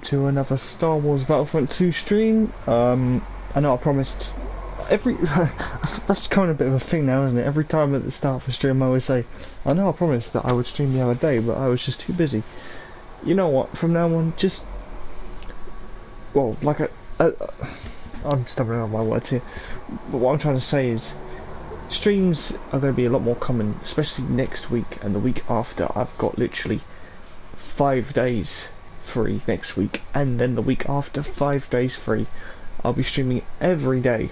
to another Star Wars Battlefront 2 stream. I know I promised every that's kind of a bit of a thing now, isn't it? Every time at the start of a stream I always say, I know I promised that I would stream the other day, but I was just too busy. You know what, from now on, just, well, like I'm stumbling on my words here, but what I'm trying to say is, streams are going to be a lot more common, especially next week and the week after. I've got literally 5 days free next week, and then the week after 5 days free. I'll be streaming every day.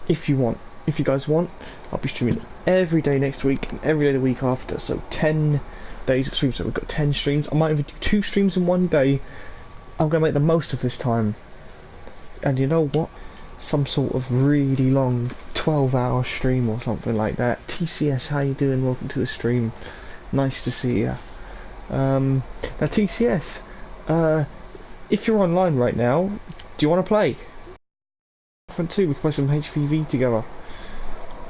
If you guys want, I'll be streaming every day next week and every day the week after. So 10 days of streams. So we've got 10 streams. I might even do 2 streams in one day. I'm gonna make the most of this time. And you know what? Some sort of really long 12-hour stream or something like that. TCS, how you doing? Welcome to the stream. Nice to see you. Now TCS, if you're online right now, do you want to play? Battlefront 2, we can play some HVV together.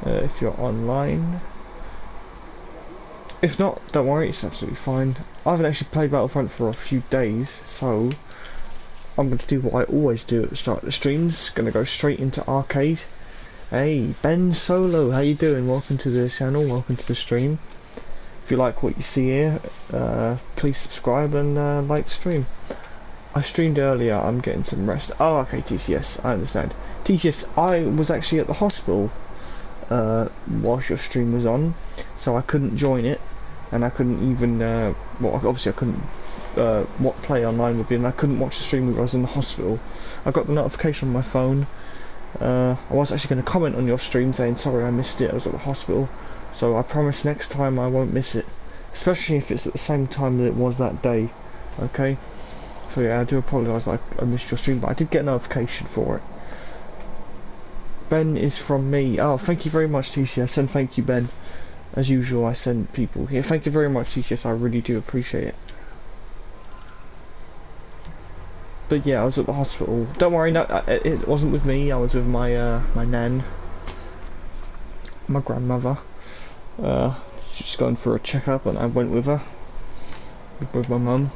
If you're online. If not, don't worry, it's absolutely fine. I haven't actually played Battlefront for a few days, so I'm going to do what I always do at the start of the streams. Going to go straight into arcade. Hey, Ben Solo, how you doing? Welcome to the channel, welcome to the stream. If you like what you see here, please subscribe and like the stream. I streamed earlier, I'm getting some rest. Oh, okay, TCS, I understand. TCS, I was actually at the hospital whilst your stream was on, so I couldn't join it, and I couldn't even, well, obviously I couldn't play online with you, and I couldn't watch the stream when I was in the hospital. I got the notification on my phone. I was actually going to comment on your stream saying, sorry I missed it, I was at the hospital, so I promise next time I won't miss it, especially if it's at the same time that it was that day, okay? So yeah, I do apologise that I missed your stream, but I did get a notification for it. Ben is from me. Oh, thank you very much, TCS, and thank you, Ben. As usual, I send people here. Thank you very much, TCS, I really do appreciate it. But yeah, I was at the hospital. Don't worry, no, it wasn't with me, I was with my my nan. My grandmother. She's going for a checkup, and I went with her. With my mum.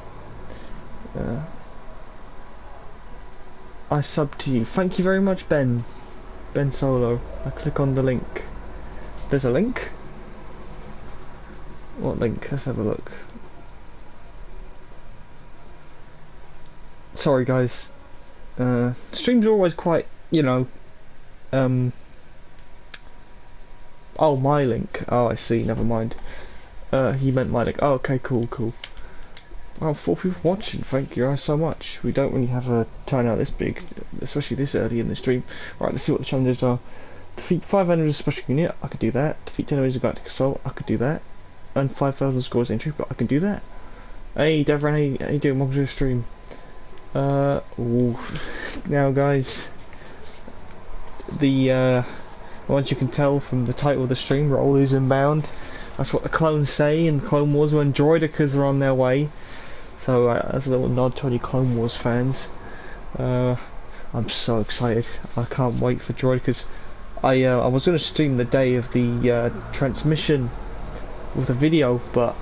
I sub to you. Thank you very much, Ben. Ben Solo. I click on the link. There's a link? What link? Let's have a look. Sorry guys. Streams are always quite, you know, oh, my link. Oh, I see, never mind. He meant my link. Oh, okay, cool. Well, 4 people watching, thank you guys so much. We don't really have a turnout this big, especially this early in the stream. Right, let's see what the challenges are. Defeat 5 enemies of special unit, I could do that. Defeat 10 enemies of galactic assault, I could do that. Earn 5,000 scores entry, but I can do that. Hey, Devran, how you doing? Welcome to the stream. Ooh. Now guys, the, once you can tell from the title of the stream, Rollies inbound. That's what the clones say in Clone Wars when droidicas are on their way. So that's a little nod to any Clone Wars fans. I'm so excited. I can't wait for droidicas. I was going to stream the day of the transmission with a video, but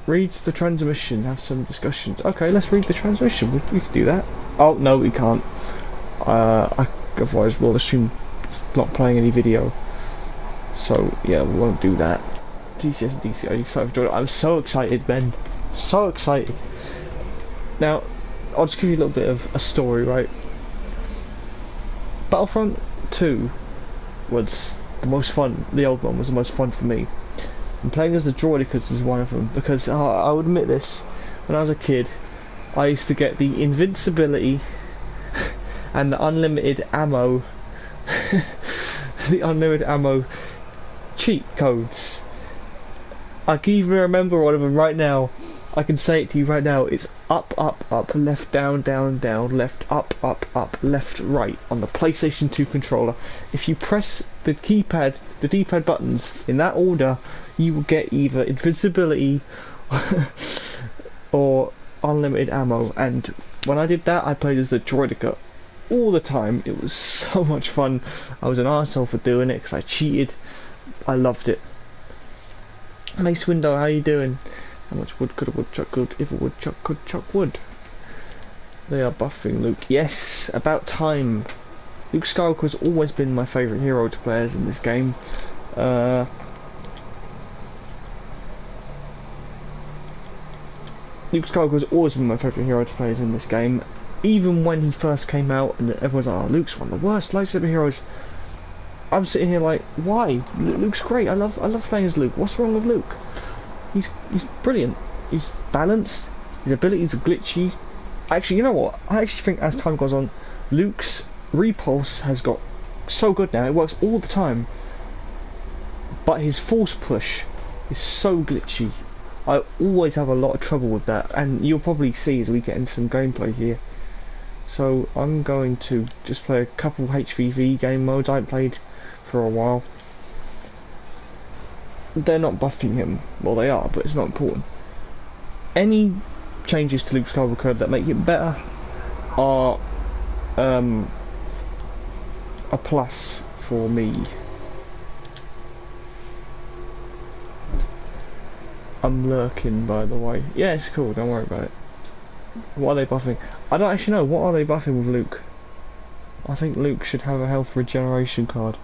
read the transmission, have some discussions. Okay, let's read the transmission. We can do that. Oh no, we can't. Otherwise, well, the stream is not playing any video. So yeah, we won't do that. TCS and DC, are you excited for Jordan? I'm so excited, Ben. So excited. Now, I'll just give you a little bit of a story, right? Battlefront 2 was the most fun. The old one was the most fun for me. And playing as the droidicas was one of them, because I would admit this, when I was a kid, I used to get the invincibility and the unlimited ammo, the unlimited ammo cheat codes. I can even remember one of them right now. I can say it to you right now. It's up, left, down, left, up, left, right on the PlayStation 2 controller. If you press the keypad, the D-pad buttons in that order, you will get either invincibility or unlimited ammo. And when I did that, I played as the droidica all the time. It was so much fun. I was an arsehole for doing it because I cheated. I loved it. Mace Window, how you doing? How much wood could a woodchuck could if a woodchuck could chuck wood? They are buffing Luke. Yes, about time. Luke Skywalker has always been my favourite hero to play as in this game. Luke Skywalker has always been my favourite hero to play as in this game. Even when he first came out and everyone's like, oh, Luke's one of the worst lightsaber heroes. I'm sitting here like, why? Luke's great. I love playing as Luke. What's wrong with Luke? He's brilliant. He's balanced. His abilities are glitchy. Actually, you know what? I actually think as time goes on, Luke's repulse has got so good now. It works all the time. But his force push is so glitchy. I always have a lot of trouble with that, and you'll probably see as we get into some gameplay here. So I'm going to just play a couple HVV game modes I haven't played for a while. They're not buffing him. Well, they are, but it's not important. Any changes to Luke Skywalker that make him better are a plus for me. I'm lurking, by the way. Yeah, it's cool, don't worry about it. What are they buffing? I don't actually know. What are they buffing with Luke? I think Luke should have a health regeneration card.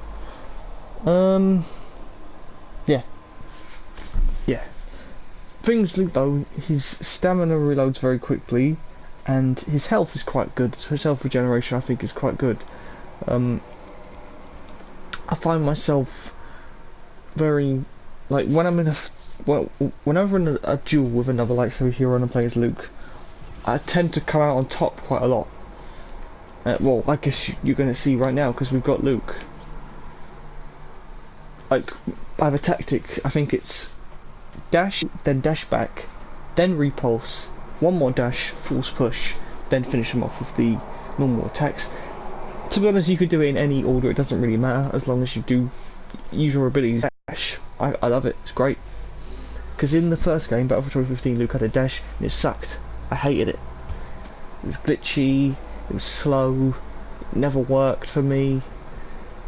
Yeah. Yeah. Things Luke though, his stamina reloads very quickly, and his health is quite good. So his health regeneration, I think, is quite good. I find myself very, like, when I'm in a, whenever in a duel with another lightsaber hero and I play as Luke, I tend to come out on top quite a lot. Well, I guess you're going to see right now because we've got Luke. Like, I have a tactic. I think it's dash, then dash back, then repulse, one more dash, force push, then finish them off with the normal attacks. To be honest, you could do it in any order. It doesn't really matter as long as you do use your abilities. Dash. I love it. It's great. Because in the first game, Battlefront 2015, Luke had a dash and it sucked. I hated it. It was glitchy, it was slow, it never worked for me.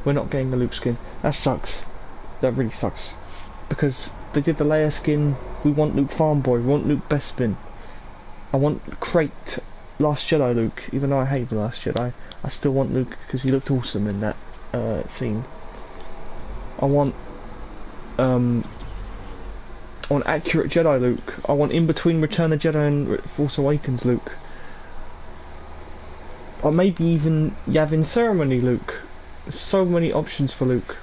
We're not getting the Luke skin. That sucks. That really sucks. Because they did the Leia skin. We want Luke Farm Boy, we want Luke Bespin. I want Crate Last Jedi Luke, even though I hate the Last Jedi. I still want Luke because he looked awesome in that scene. I want accurate Jedi Luke. I want in between Return of the Jedi and Force Awakens Luke. Or maybe even Yavin Ceremony Luke. There's so many options for Luke.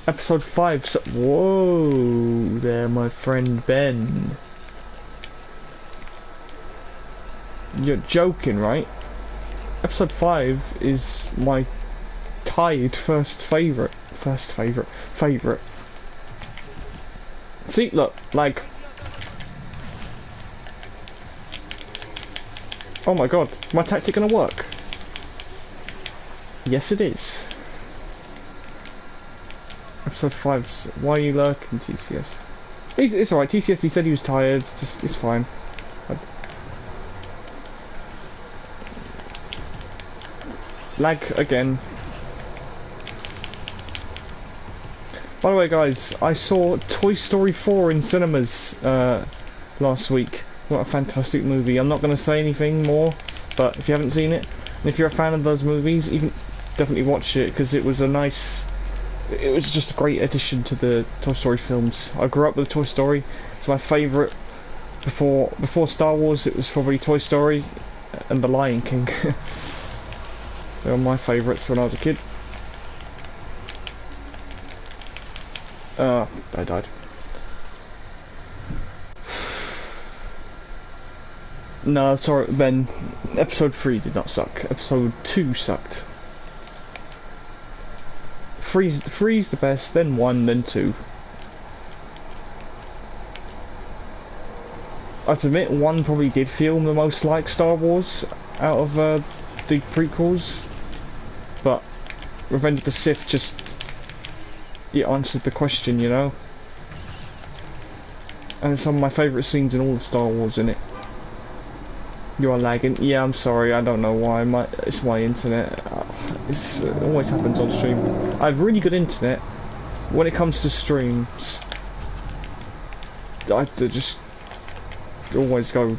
Episode 5. So whoa there, my friend Ben. You're joking, right? Episode 5 is my tied first favourite. See, look, like... Oh my god, is my tactic gonna work? Yes it is. Episode 5, why are you lurking, TCS? It's alright, TCS, he said he was tired, it's fine. Lag again. By the way guys, I saw Toy Story 4 in cinemas last week. What a fantastic movie. I'm not going to say anything more, but if you haven't seen it, and if you're a fan of those movies, even definitely watch it, because it was just a great addition to the Toy Story films. I grew up with Toy Story. It's my favourite. Before Star Wars, it was probably Toy Story and The Lion King. They were my favourites when I was a kid. I died. No, sorry, Ben. Episode 3 did not suck. Episode 2 sucked. 3's the best, then 1, then 2. I have to admit, 1 probably did feel the most like Star Wars out of the prequels, but Revenge of the Sith just... it answered the question, you know? And it's some of my favourite scenes in all of Star Wars in it. You are lagging. Yeah, I'm sorry, I don't know why. It's my internet. It always happens on stream. I have really good internet when it comes to streams. I just always go.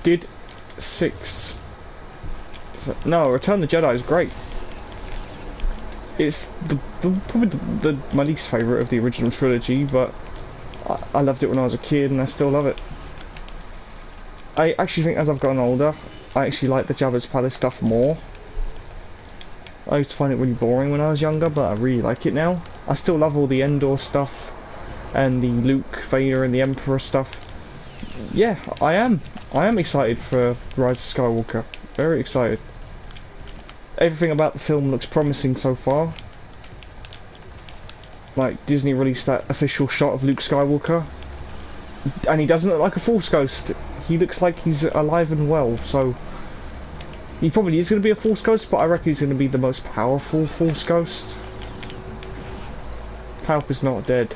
Did 6? No, Return of the Jedi is great. It's probably my least favourite of the original trilogy, but I loved it when I was a kid, and I still love it. I actually think as I've gotten older, I actually like the Jabba's Palace stuff more. I used to find it really boring when I was younger, but I really like it now. I still love all the Endor stuff, and the Luke, Vader, and the Emperor stuff. Yeah, I am excited for Rise of Skywalker. Very excited. Everything about the film looks promising so far. Like, Disney released that official shot of Luke Skywalker, and he doesn't look like a Force ghost. He looks like he's alive and well, so he probably is going to be a Force ghost, but I reckon he's going to be the most powerful Force ghost. Palp is not dead.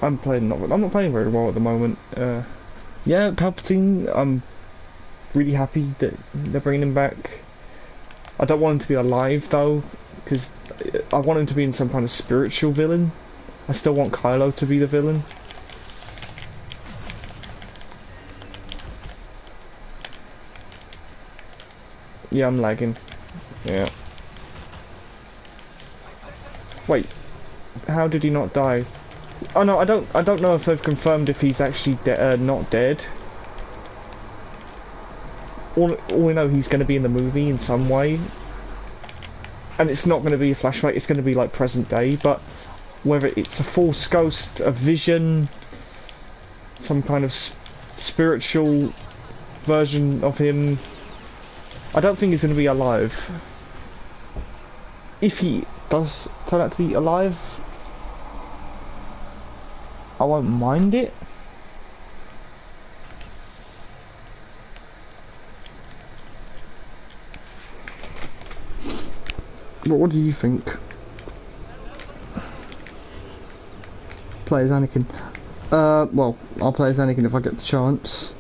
I'm not playing very well at the moment. Yeah, Palpatine, I'm really happy that they're bringing him back. I don't want him to be alive though, because I want him to be in some kind of spiritual villain. I still want Kylo to be the villain. Yeah, I'm lagging. Yeah. Wait, how did he not die? Oh no, I don't know if they've confirmed if he's actually not dead. All we know, he's going to be in the movie in some way, and it's not going to be a flashback. It's going to be like present day, but whether it's a Force ghost, a vision, some kind of spiritual version of him, I don't think he's going to be alive. If he does turn out to be alive, I won't mind it. But what do you think? Play as Anakin. Well, I'll play as Anakin if I get the chance.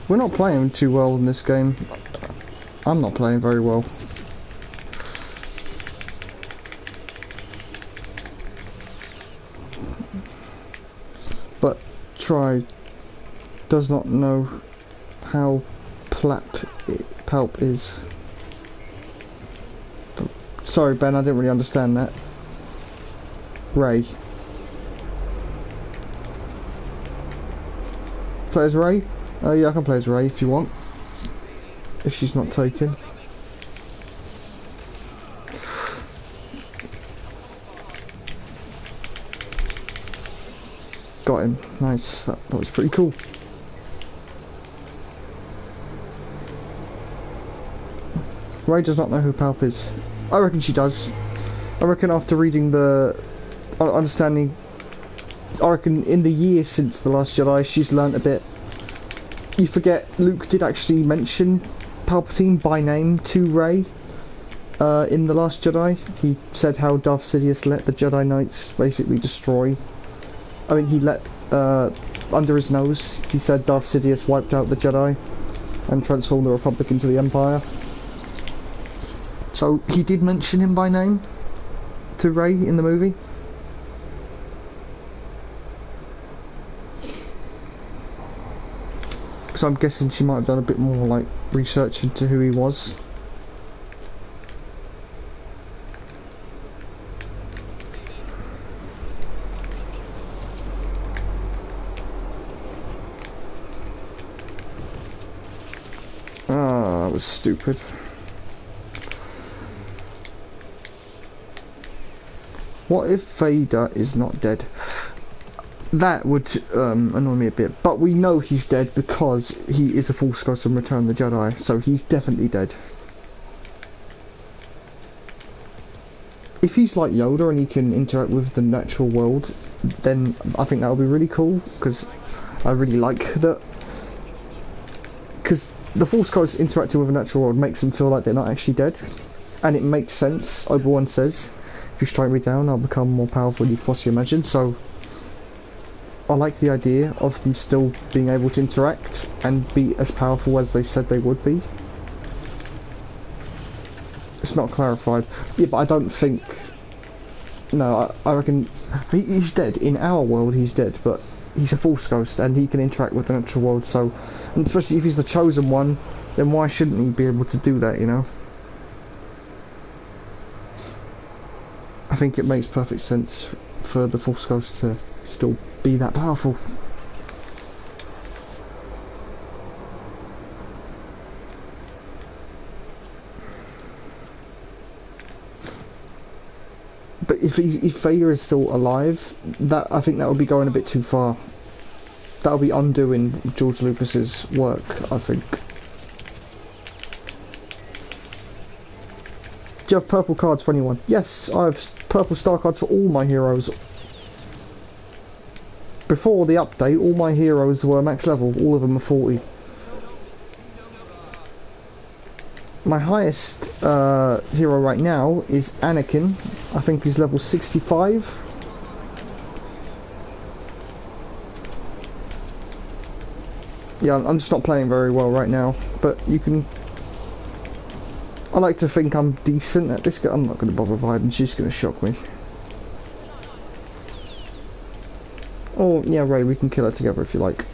We're not playing too well in this game. I'm not playing very well. But Try does not know how Palp is. Sorry Ben, I didn't really understand that. Ray. Play as Ray? Yeah, I can play as Ray if you want. If she's not taken. Got him. Nice. That was pretty cool. Ray does not know who Palp is. I reckon she does. I reckon after reading the understanding, I reckon in the year since The Last Jedi, she's learnt a bit. You forget Luke did actually mention Palpatine by name to Rey in The Last Jedi. He said how Darth Sidious let the Jedi Knights basically destroy. I mean, he let under his nose. He said Darth Sidious wiped out the Jedi and transformed the Republic into the Empire. So he did mention him by name to Rey in the movie. So I'm guessing she might have done a bit more like research into who he was. Ah, that was stupid. What if Vader is not dead? That would annoy me a bit, but we know he's dead because he is a Force ghost from Return of the Jedi, so he's definitely dead. If he's like Yoda and he can interact with the natural world, then I think that would be really cool, because I really like that. Because the Force ghosts interacting with the natural world makes them feel like they're not actually dead, and it makes sense. Obi-Wan says, if you strike me down, I'll become more powerful than you can possibly imagine, so I like the idea of them still being able to interact and be as powerful as they said they would be. It's not clarified. Yeah, but I don't think... No, I reckon... He's dead. In our world, he's dead, but he's a Force Ghost, and he can interact with the natural world, so... And especially if he's the chosen one, then why shouldn't he be able to do that, you know? I think it makes perfect sense for the Force Ghost to still be that powerful. But if Vader is still alive, I think that would be going a bit too far. That would be undoing George Lucas's work, I think. Do you have purple cards for anyone? Yes, I have purple star cards for all my heroes. Before the update, all my heroes were max level. All of them are 40. My highest hero right now is Anakin. I think he's level 65. Yeah, I'm just not playing very well right now, but you can... I like to think I'm decent at this guy. I'm not going to bother with hiding, she's going to shock me. Oh, yeah, Ray, we can kill her together if you like.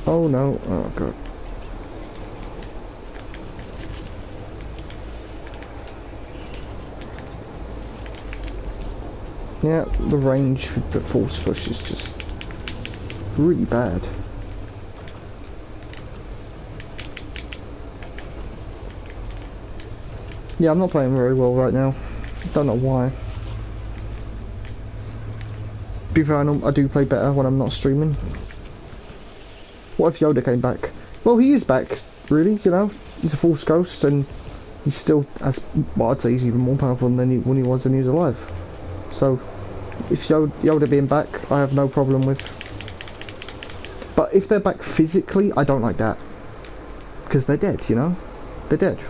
Oh no, oh god. Yeah, the range with the force push is just really bad. Yeah, I'm not playing very well right now. Don't know why. To be fair, I do play better when I'm not streaming. What if Yoda came back? Well, he is back, really, you know. He's a Force Ghost, and he's still, well, I'd say he's even more powerful than when he was alive. So, if Yoda being back, I have no problem with. But if they're back physically, I don't like that. Because they're dead, you know? They're dead.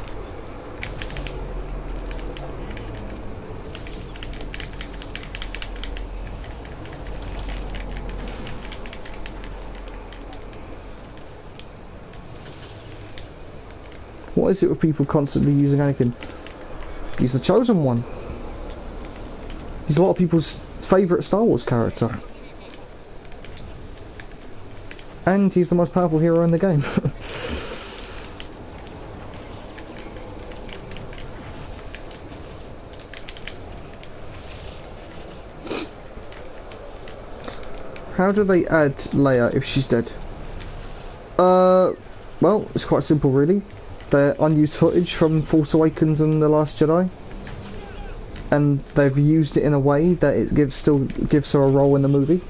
What is it with people constantly using Anakin? He's the chosen one. He's a lot of people's favourite Star Wars character. And he's the most powerful hero in the game. How do they add Leia if she's dead? Well, it's quite simple really. They're unused footage from Force Awakens and The Last Jedi, and they've used it in a way that it still gives her a role in the movie.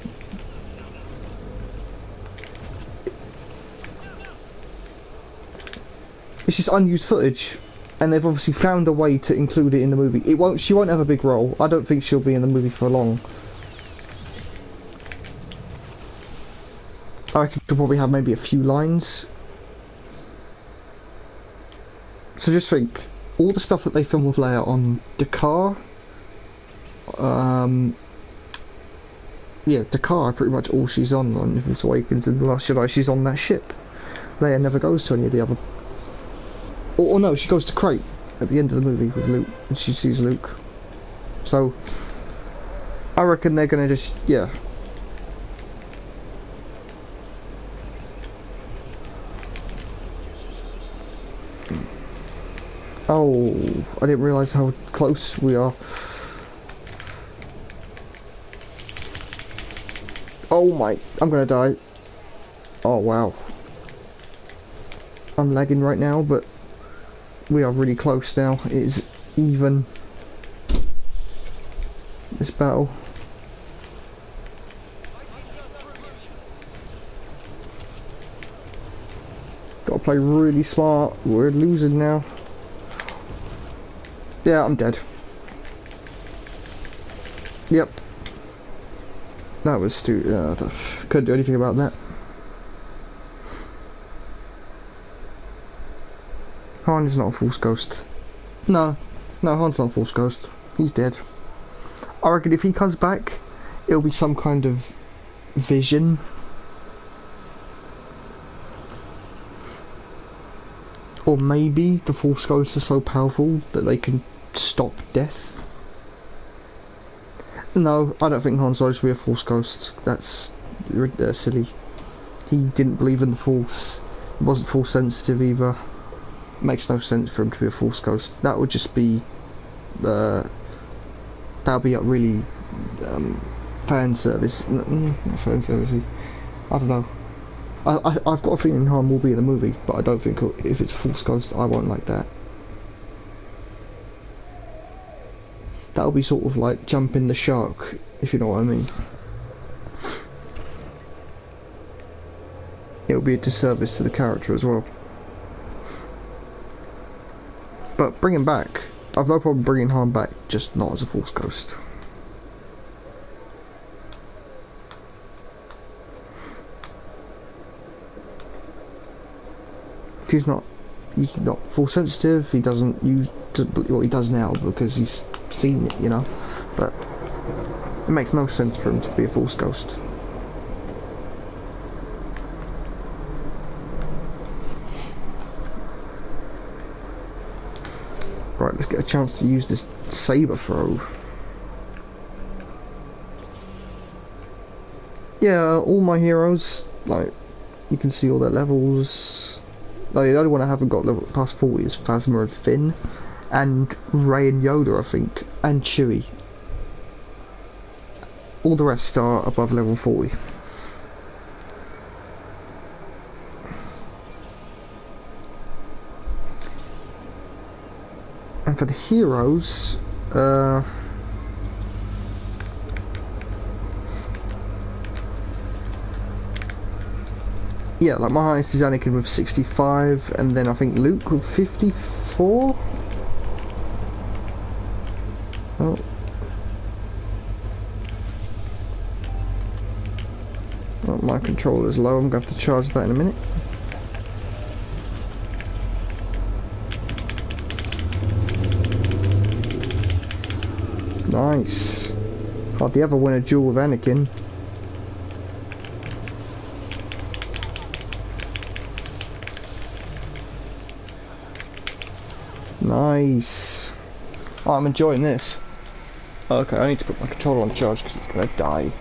It's just unused footage, and they've obviously found a way to include it in the movie. She won't have a big role. I don't think she'll be in the movie for long. I could probably have maybe a few lines. So just think, all the stuff that they film with Leia on Dakar, yeah, Dakar, pretty much all she's on Force Awakens and The Last Jedi, she's on that ship. Leia never goes to any of the other... Or no, she goes to Crate at the end of the movie with Luke, and she sees Luke. So, I reckon they're gonna just, yeah. Oh, I didn't realise how close we are. Oh my, I'm gonna die. Oh wow. I'm lagging right now, but we are really close now. It is even, this battle. Gotta play really smart. We're losing now. Yeah, I'm dead. Yep. That was stupid. Couldn't do anything about that. Han is not a Force Ghost. No, Han's not a Force Ghost. He's dead. I reckon if he comes back, it'll be some kind of vision. Or maybe the Force Ghosts are so powerful that they can stop death. No, I don't think Han Solo should be a Force Ghost. That's silly. He didn't believe in the Force. He wasn't Force sensitive either. Makes no sense for him to be a Force Ghost. That would just be that would be a really fan service. Not fan servicey. I don't know. I've got a feeling Han will be in the movie, but I don't think if it's a Force Ghost, I won't like that. That'll be sort of like jumping the shark, if you know what I mean. It'll be a disservice to the character as well. But bring him back. I've no problem bringing Han back, just not as a Force Ghost. He's not Force sensitive. He doesn't use what he does now because he's seen it, you know. But it makes no sense for him to be a Force Ghost. Right, let's get a chance to use this saber throw. Yeah, all my heroes, like, you can see all their levels. Like, the only one I haven't got level past 40 is Phasma and Finn, and Rey and Yoda, I think, and Chewie. All the rest are above level 40. And for the heroes, yeah, like my highest is Anakin with 65, and then I think Luke with 54. Oh. Oh, my controller's low, I'm going to have to charge that in a minute. Nice. Hardly ever win a duel with Anakin. Nice. Oh, I'm enjoying this. Okay, I need to put my controller on charge because it's going to die.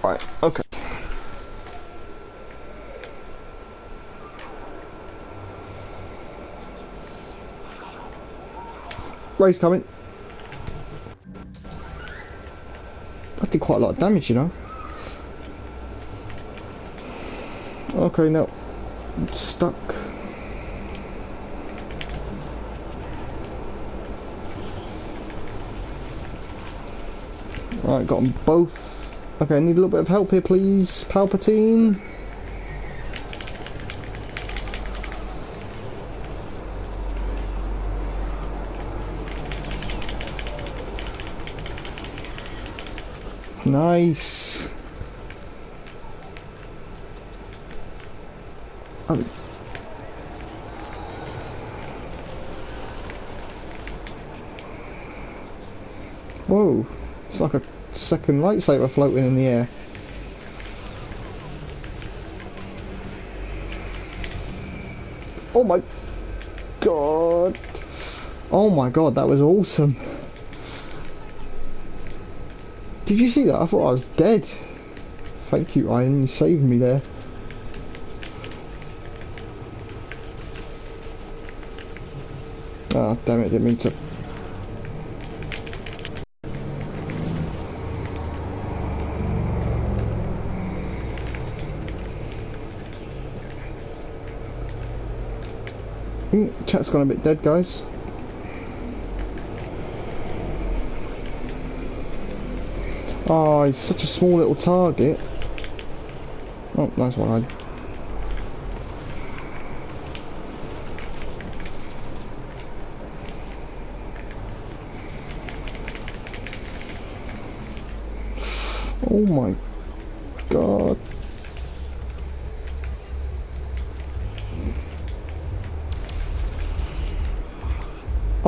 Right, okay. Ray's coming. That did quite a lot of damage, you know. Okay, now it's stuck. Alright, got them both. Okay, I need a little bit of help here, please. Palpatine. Nice. Oh. Whoa, it's like a second lightsaber floating in the air. Oh my god. Oh my god, that was awesome. Did you see that? I thought I was dead. Thank you, Iron, you saved me there. Ah, damn it, didn't mean to. Chat's gone a bit dead, guys. Oh, he's such a small little target. Oh, nice one. Oh my god.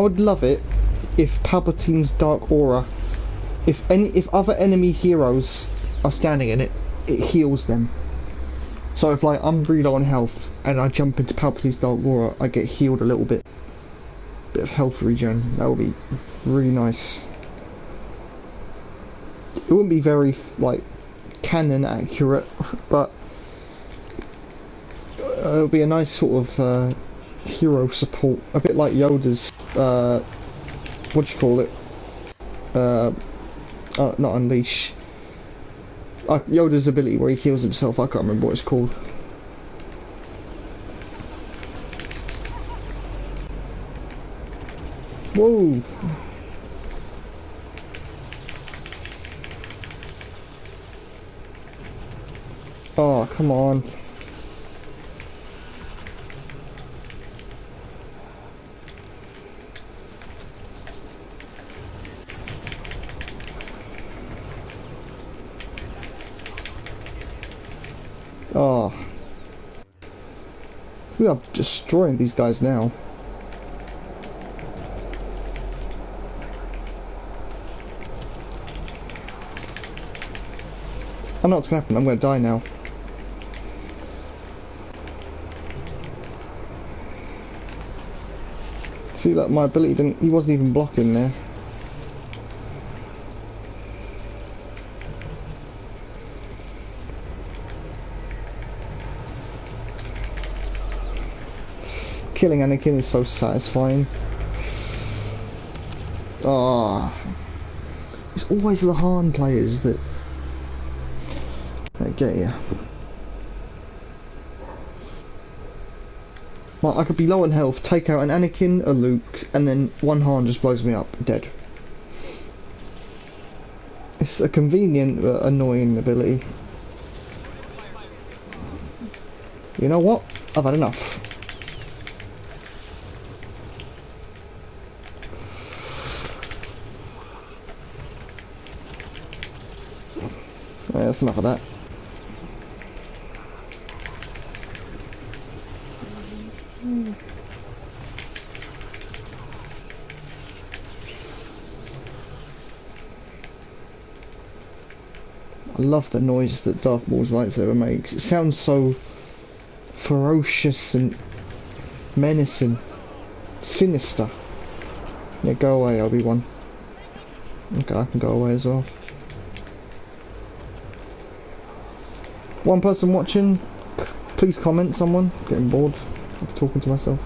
would love it if Palpatine's Dark Aura, if other enemy heroes are standing in it, it heals them. So if like I'm really low on health and I jump into Palpatine's Dark Aura, I get healed a little bit. Bit of health regen. That would be really nice. It wouldn't be very like canon accurate, but it would be a nice sort of hero support, a bit like Yoda's what do you call it? Not Unleash. Yoda's ability where he heals himself. I can't remember what it's called. Whoa! Oh, come on. Oh. We are destroying these guys now. I know what's gonna happen, I'm gonna die now. See that my ability didn't, he wasn't even blocking there. Killing Anakin is so satisfying. Ah, it's always the Han players that get you. Like, I could be low on health, take out an Anakin, a Luke, and then one Han just blows me up, dead. It's a convenient but annoying ability. You know what? I've had enough. Yeah, that's enough of that. I love the noise that Darth Maul's lightsaber makes. It sounds so ferocious and menacing, sinister. Yeah, go away, Obi-Wan. Okay, I can go away as well. One person watching, please comment, someone. Getting bored of talking to myself.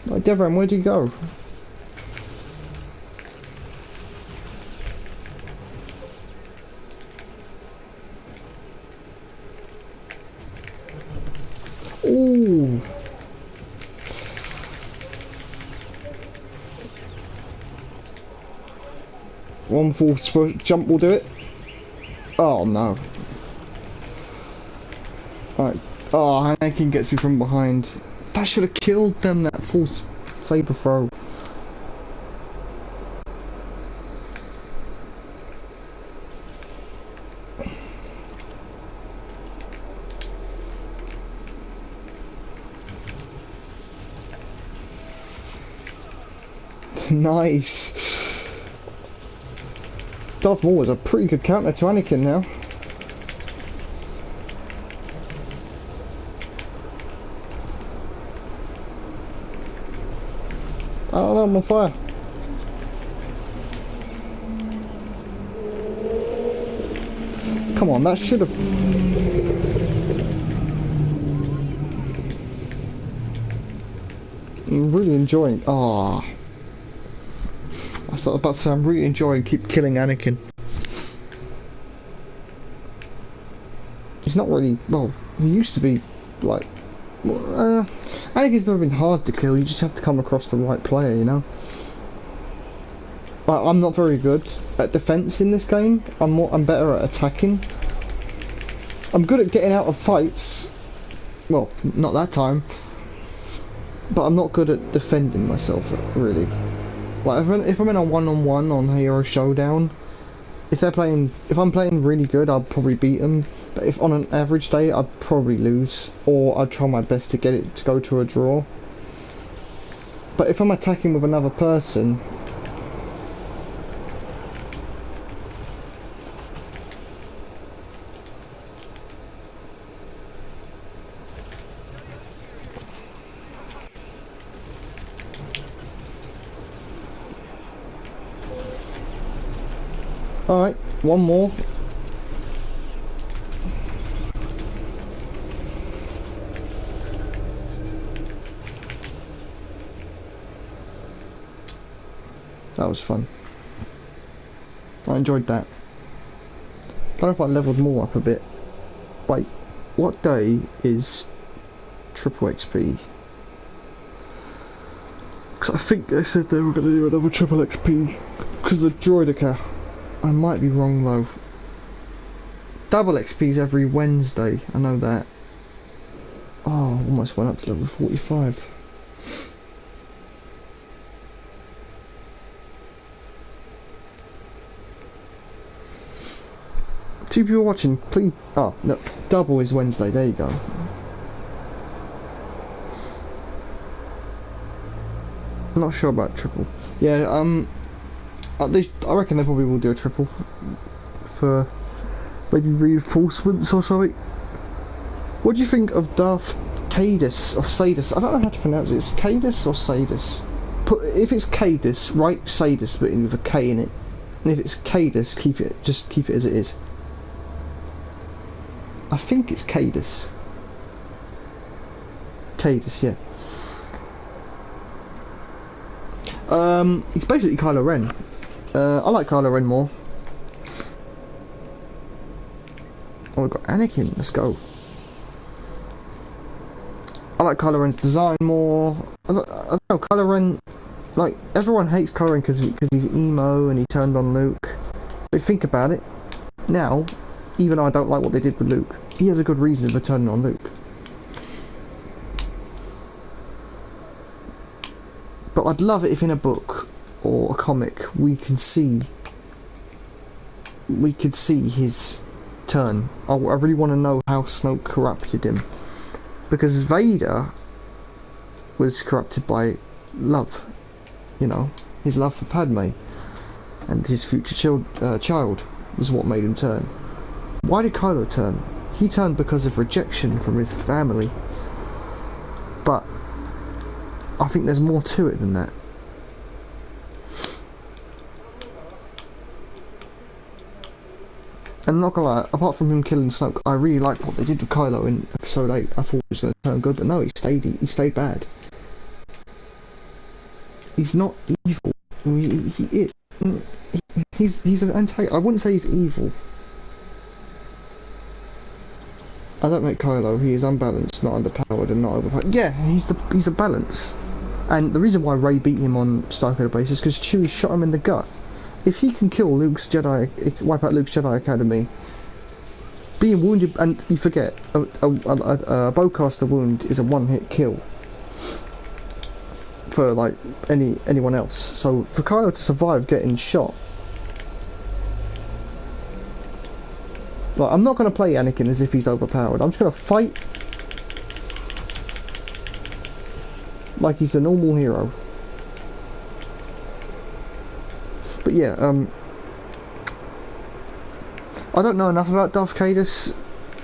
Like, Devram, where'd you go? Ooh. One full jump will do it. Oh no. Alright. Oh, Anakin gets me from behind. That should have killed them, that full saber throw. Nice. Darth Maul is a pretty good counter to Anakin now. Oh no, I'm on fire. Come on, that should have... I'm really enjoying... Ah. I was about to say, I'm really enjoying keep killing Anakin. He's not really... Well, he used to be, like... Anakin's never been hard to kill, you just have to come across the right player, you know? But I'm not very good at defense in this game. I'm better at attacking. I'm good at getting out of fights. Well, not that time. But I'm not good at defending myself, really. Like, if I'm in a one-on-one on Hero Showdown, if I'm playing really good, I'll probably beat them. But if on an average day, I'd probably lose, or I'd try my best to get it to go to a draw. But if I'm attacking with another person, alright, one more. That was fun. I enjoyed that. Don't know if I leveled more up a bit. Wait, what day is triple XP? Because I think they said they were going to do another triple XP because of the Droidica. I might be wrong though. Double XP is every Wednesday, I know that. Oh, almost went up to level 45. Two people watching, please. Oh, no, double is Wednesday, there you go. I'm not sure about triple. Yeah, at least I reckon they probably will do a triple for maybe reinforcements or something. What do you think of Darth Cadus or Sadus? I don't know how to pronounce it. It's Cadus or Sadus. If it's Cadus, write Sadus but with a K in it. And if it's Cadus, just keep it as it is. I think it's Cadus. Cadus, yeah. He's basically Kylo Ren. I like Kylo Ren more. Oh, we've got Anakin. Let's go. I like Kylo Ren's design more. I don't know, Kylo Ren. Like everyone hates Kylo Ren because he's emo and he turned on Luke. But think about it. Now, even though I don't like what they did with Luke, he has a good reason for turning on Luke. But I'd love it if in a book or a comic we could see his turn. I really want to know how Snoke corrupted him, because Vader was corrupted by love, you know, his love for Padme, and his future child was what made him turn. Why did Kylo turn? He turned because of rejection from his family, but I think there's more to it than that. And not gonna lie, apart from him killing Snoke, I really liked what they did with Kylo in Episode 8. I thought he was going to turn good, but no, he stayed bad. He's not evil. He's an anti. I wouldn't say he's evil. I don't make Kylo. He is unbalanced, not underpowered, and not overpowered. Yeah, he's a balance. And the reason why Rey beat him on Starkiller Base is because Chewie shot him in the gut. If he can kill wipe out Luke's Jedi Academy, being wounded, and you forget, a bowcaster wound is a one-hit kill for like anyone else. So for Kylo to survive getting shot, like, I'm not going to play Anakin as if he's overpowered. I'm just going to fight like he's a normal hero. But yeah, I don't know enough about Darth Cadus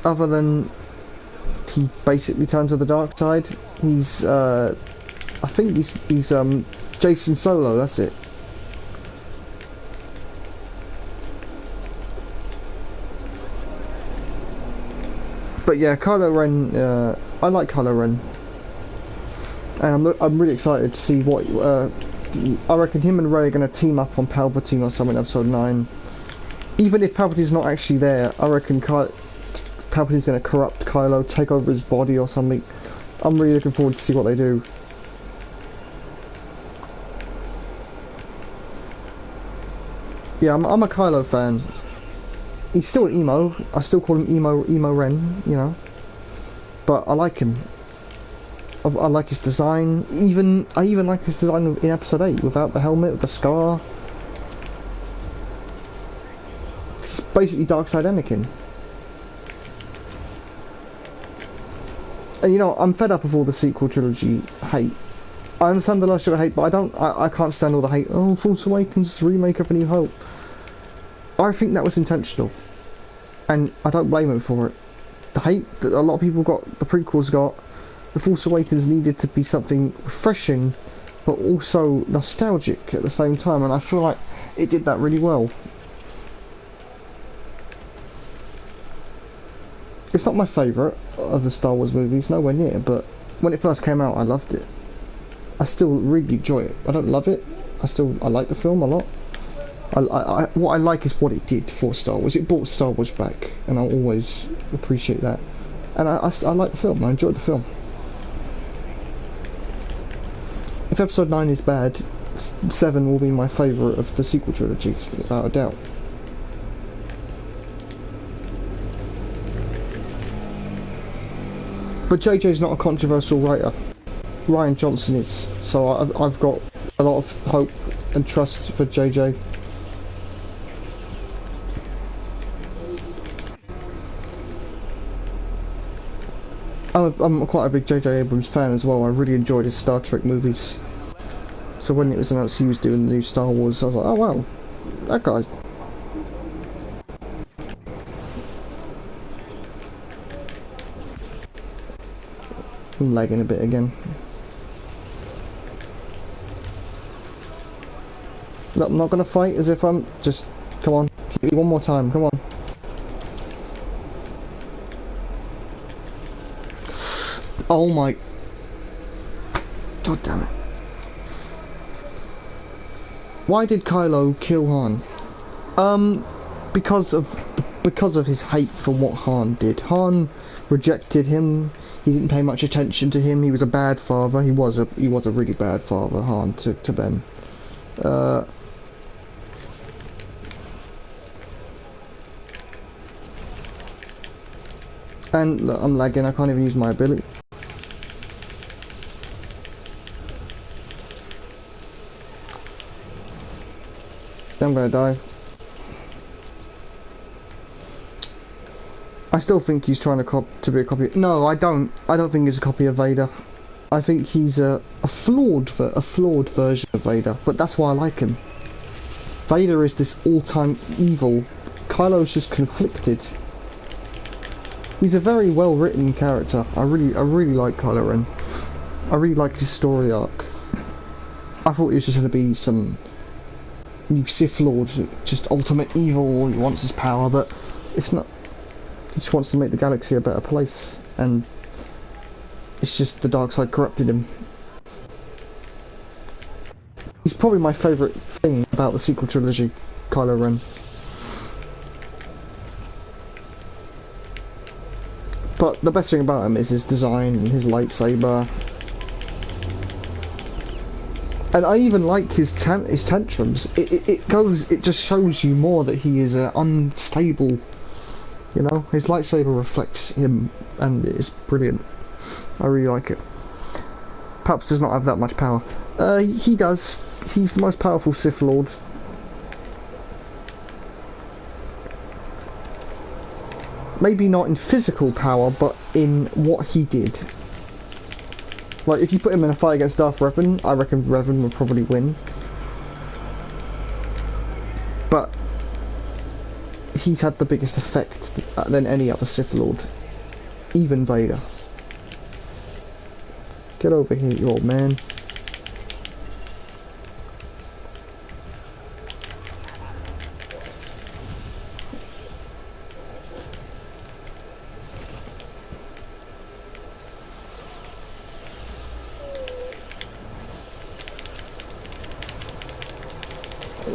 other than he basically turned to the dark side. He's I think he's Jason Solo, that's it. But yeah, Kylo Ren, I like Kylo Ren, and I'm really excited to see what I reckon him and Rey are going to team up on Palpatine or something in Episode 9. Even if Palpatine's not actually there, I reckon Palpatine's going to corrupt Kylo, take over his body or something. I'm really looking forward to see what they do. Yeah, I'm a Kylo fan. He's still an emo. I still call him emo Ren, you know. But I like him. I like his design. I even like his design in Episode 8 without the helmet, with the scar. basically Darkseid Anakin. And you know, I'm fed up of all the sequel trilogy hate. I understand the Last Jedi hate, but I can't stand all the hate. Oh, Force Awakens remake of A New Hope. I think that was intentional, and I don't blame him for it. The hate that a lot of people got, the prequels got, The Force Awakens needed to be something refreshing, but also nostalgic at the same time, and I feel like it did that really well. It's not my favourite of the Star Wars movies, nowhere near, but when it first came out I loved it. I still really enjoy it. I don't love it, I like the film a lot. What I like is what it did for Star Wars. It brought Star Wars back, and I'll always appreciate that. And I like the film, I enjoyed the film. If Episode 9 is bad, 7 will be my favourite of the sequel trilogy, without a doubt. But JJ's not a controversial writer. Rian Johnson is, so I've got a lot of hope and trust for JJ. I'm quite a big J.J. Abrams fan as well. I really enjoyed his Star Trek movies. So when it was announced he was doing the new Star Wars, I was like, oh wow, that guy. I'm lagging a bit again. Look, I'm not going to fight as if I'm just... Come on, hit me one more time, come on. Oh my... God damn it. Why did Kylo kill Han? Because of his hate for what Han did. Han rejected him. He didn't pay much attention to him. He was a bad father. He was a really bad father, Han, to Ben. And look, I'm lagging. I can't even use my ability. I'm gonna die. I still think he's trying to be a copy. No, I don't. I don't think he's a copy of Vader. I think he's a flawed version of Vader. But that's why I like him. Vader is this all-time evil. Kylo's just conflicted. He's a very well-written character. I really like Kylo Ren. I really like his story arc. I thought he was just going to be some new Sith Lord, just ultimate evil. He wants his power, but it's not. He just wants to make the galaxy a better place, and it's just the dark side corrupted him. He's probably my favourite thing about the sequel trilogy, Kylo Ren. But the best thing about him is his design and his lightsaber. And I even like his tantrums. It just shows you more that he is unstable. You know, his lightsaber reflects him, and it's brilliant. I really like it. Palps does not have that much power. He does. He's the most powerful Sith Lord. Maybe not in physical power, but in what he did. Like, if you put him in a fight against Darth Revan, I reckon Revan would probably win. But he's had the biggest effect than any other Sith Lord. Even Vader. Get over here, you old man.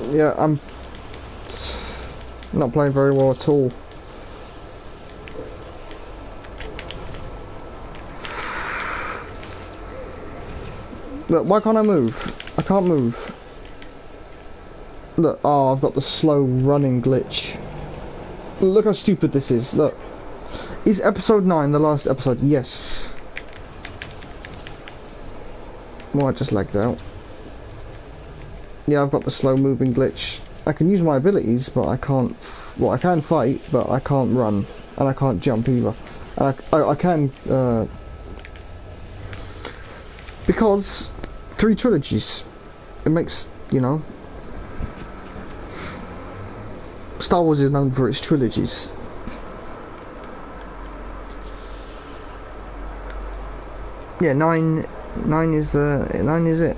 Yeah, I'm not playing very well at all. Look, why can't I move? I can't move. Look, oh, I've got the slow running glitch. Look how stupid this is, look. Is episode 9 the last episode? Yes. Well, I just lagged out. Yeah, I've got the slow moving glitch. I can use my abilities, but I can't well, I can fight, but I can't run, and I can't jump either. And I can, because 3 trilogies. It makes, you know, Star Wars is known for its trilogies. Yeah, 9 is 9 is it.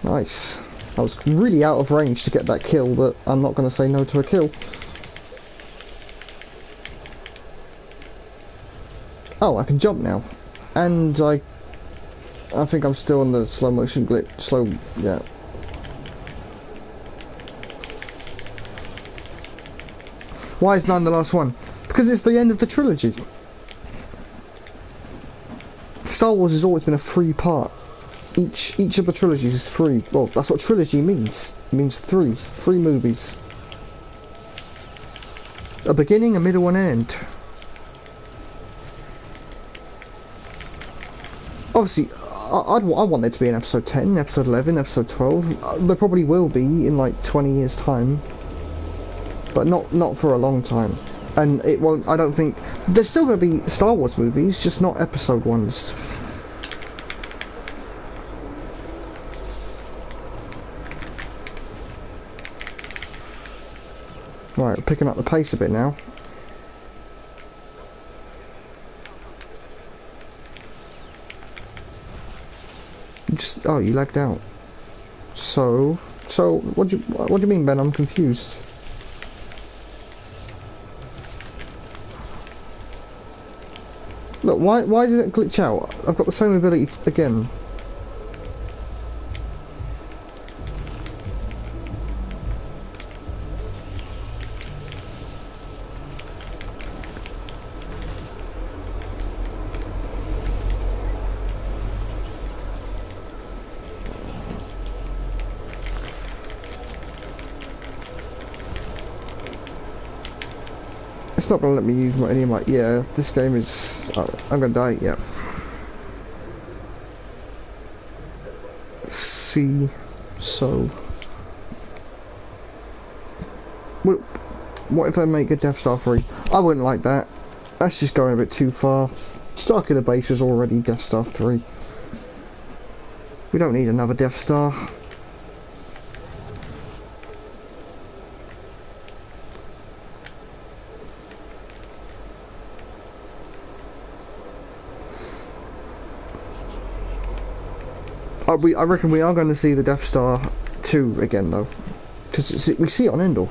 Nice. I was really out of range to get that kill, but I'm not going to say no to a kill. Oh, I can jump now. And I think I'm still on the slow motion glitch. Yeah. Why is 9 the last one? Because it's the end of the trilogy. Star Wars has always been a 3-part. Each of the trilogies is 3. Well, that's what trilogy means. It means 3 movies. A beginning, a middle, and an end. Obviously, I want there to be an episode 10, episode 11, episode 12. There probably will be in like 20 years' time, but not for a long time. And it won't. I don't think there's still going to be Star Wars movies, just not episode ones. Right, we're picking up the pace a bit now. Oh, you lagged out. So what do you mean, Ben? I'm confused. Look, why did it glitch out? I've got the same ability again. It's not gonna let me use any of my. Yeah, this game is. I'm gonna die. Yeah. See, so. What if I make a Death Star 3? I wouldn't like that. That's just going a bit too far. Starkiller Base was already Death Star 3. We don't need another Death Star. I reckon we are going to see the Death Star 2 again, though, because we see it on Endor.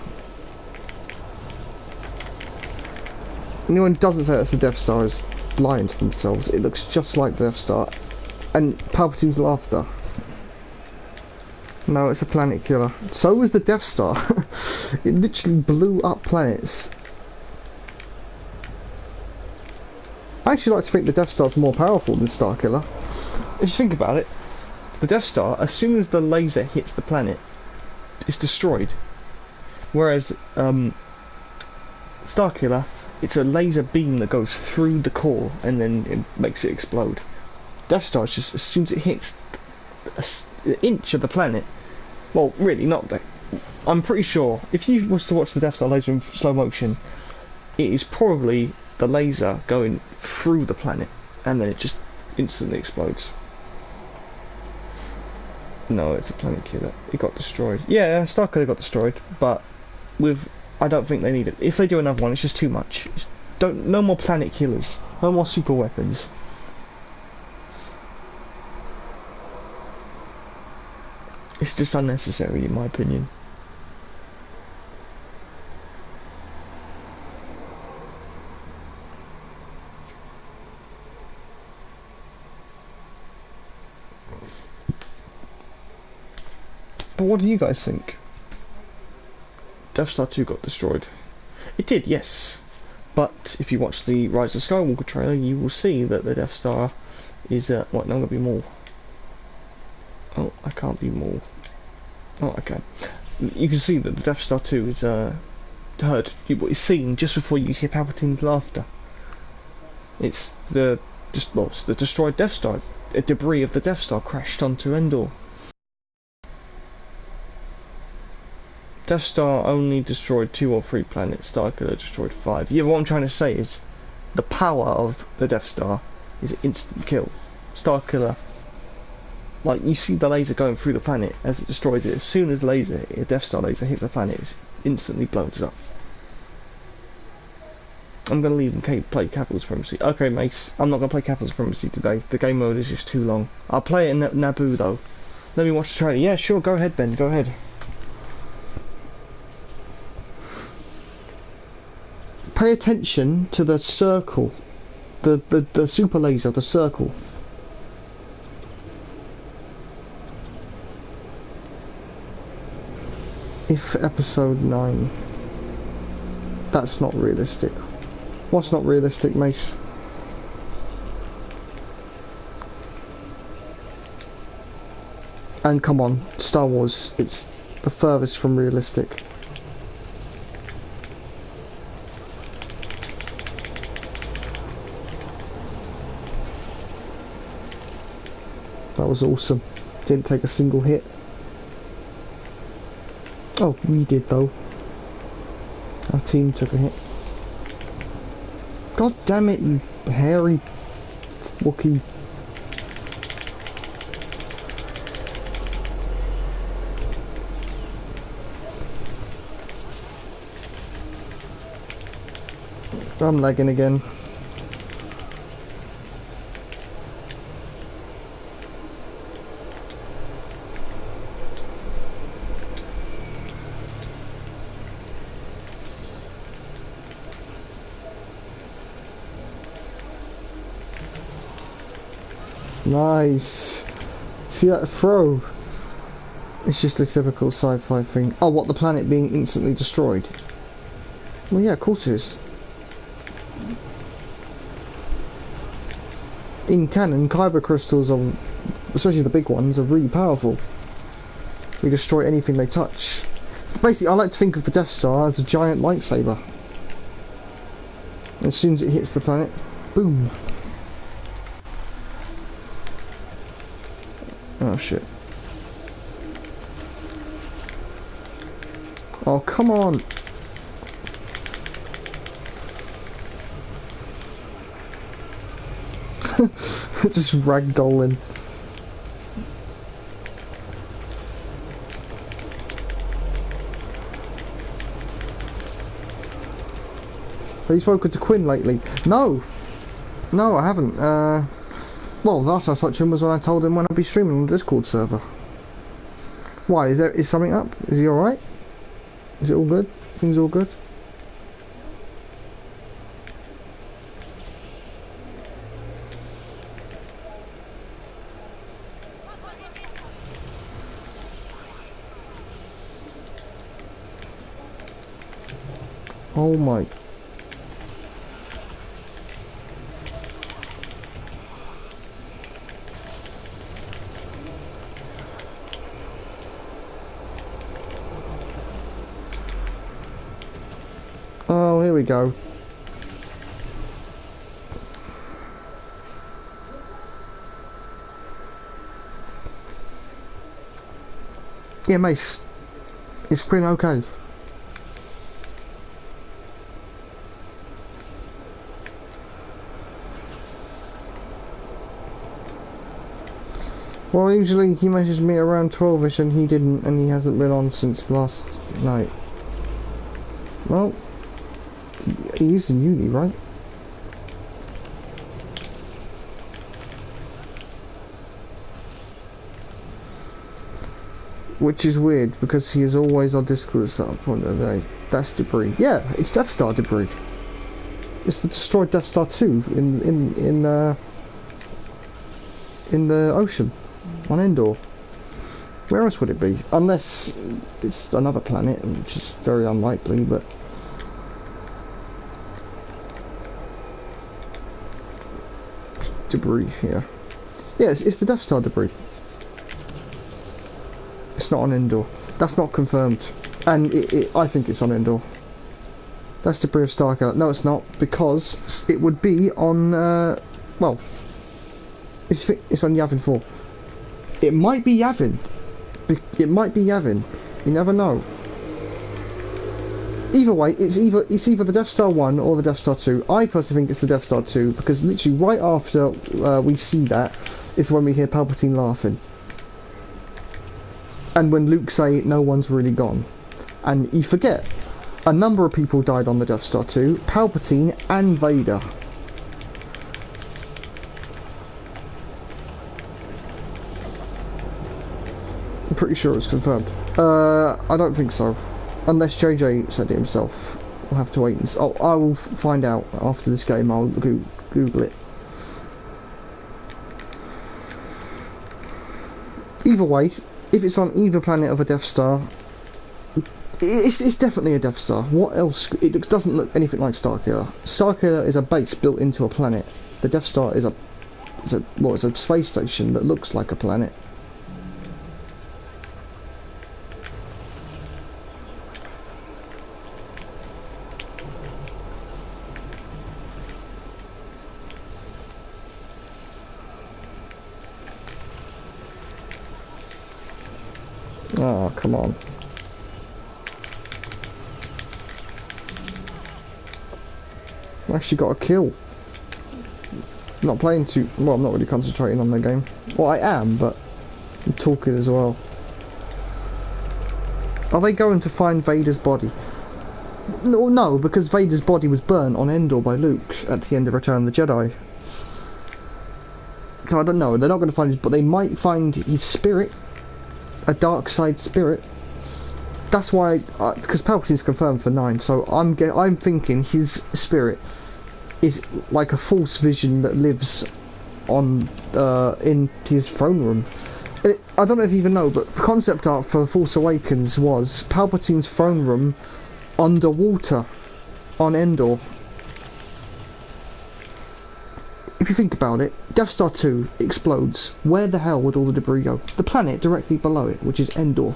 Anyone who doesn't say that's the Death Star is lying to themselves. It looks just like the Death Star, and Palpatine's laughter. No, it's a planet killer. So was the Death Star. It literally blew up planets. I actually like to think the Death Star's more powerful than Starkiller. If you think about it. The Death Star, as soon as the laser hits the planet, is destroyed. Whereas Starkiller, it's a laser beam that goes through the core and then it makes it explode. Death Star is just as soon as it hits an inch of the planet. Well, really, not that. I'm pretty sure if you was to watch the Death Star laser in slow motion, it is probably the laser going through the planet and then it just instantly explodes. No, it's a planet killer. It got destroyed. Yeah, Starkiller got destroyed, but I don't think they need it. If they do another one, it's just too much. No more planet killers. No more super weapons. It's just unnecessary, in my opinion. But what do you guys think? Death Star 2 got destroyed. It did, yes. But if you watch the Rise of Skywalker trailer, you will see that the Death Star is what? No, I'm gonna be Maul. Oh, I can't be Maul. Oh, I can. You can see that the Death Star 2 is heard. It's seen just before you hear Palpatine's laughter. It's the just well, it's the destroyed Death Star. The debris of the Death Star crashed onto Endor. Death Star only destroyed 2 or 3 planets. Starkiller destroyed 5. Yeah, what I'm trying to say is the power of the Death Star is instant kill. Starkiller, like, you see the laser going through the planet as it destroys it. As soon as a Death Star laser hits the planet, it instantly blows it up. I'm going to leave and play Capital Supremacy. Okay, mates, I'm not going to play Capital Supremacy today. The game mode is just too long. I'll play it in Naboo, though. Let me watch the trailer. Yeah, sure, go ahead, Ben, go ahead. Pay attention to the circle. The super laser, the circle. If episode 9. That's not realistic. What's not realistic, Mace? And come on, Star Wars, it's the furthest from realistic. That was awesome. Didn't take a single hit. Oh, we did though. Our team took a hit. God damn it, you hairy Wookie. I'm lagging again. Nice. See that throw? It's just a typical sci-fi thing. Oh, what, the planet being instantly destroyed? Well, yeah, of course it is. In canon, kyber crystals are, especially the big ones, are really powerful. They destroy anything they touch. Basically, I like to think of the Death Star as a giant lightsaber. As soon as it hits the planet, boom. Oh shit. Oh, come on. Just ragdolling. Have you spoken to Quinn lately? No! No, I haven't. Well, the last time I spoke to him was when I told him when I'd be streaming on the Discord server. Why? Is something up? Is he alright? Is it all good? Things all good? Oh my... Oh, here we go. Yeah, Mace. It's been okay. Well, usually he messages me around 12ish and he didn't, and he hasn't been on since last night. Well, he's in uni, right? Which is weird, because he is always on Discord at some point of the day. That's debris. Yeah, it's Death Star debris. It's the destroyed Death Star 2 in the ocean on Endor. Where else would it be? Unless it's another planet, which is very unlikely, but... Debris here. Yeah, it's the Death Star debris. It's not on Endor. That's not confirmed. And I think it's on Endor. That's debris of Starkiller. No, it's not, because it would be on, well, It's on Yavin 4. It might be Yavin. It might be Yavin. You never know. Either way, it's either the Death Star 1 or the Death Star 2. I personally think it's the Death Star 2 because literally right after we see that is when we hear Palpatine laughing. And when Luke say, no one's really gone. And you forget, a number of people died on the Death Star 2, Palpatine and Vader. I'm pretty sure it's confirmed. I don't think so. Unless JJ said it himself. We'll have to wait and see. Oh, I will find out after this game. I'll Google it. Either way, if it's on either planet of a Death Star, it's definitely a Death Star. What else? It doesn't look anything like Starkiller. Starkiller is a base built into a planet. The Death Star is it's a space station that looks like a planet. Oh, come on. I actually got a kill. I'm not playing too... Well, I'm not really concentrating on the game. Well, I am, but I'm talking as well. Are they going to find Vader's body? No, because Vader's body was burnt on Endor by Luke at the end of Return of the Jedi. So I don't know. They're not going to find his... But they might find his spirit. A dark side spirit. That's why, because Palpatine's confirmed for 9, so I'm thinking his spirit is like a false vision that lives on in his throne room. I don't know if you even know, but the concept art for Force Awakens was Palpatine's throne room underwater on Endor. If you think about it, Death Star 2 explodes. Where the hell would all the debris go? The planet directly below it, which is Endor.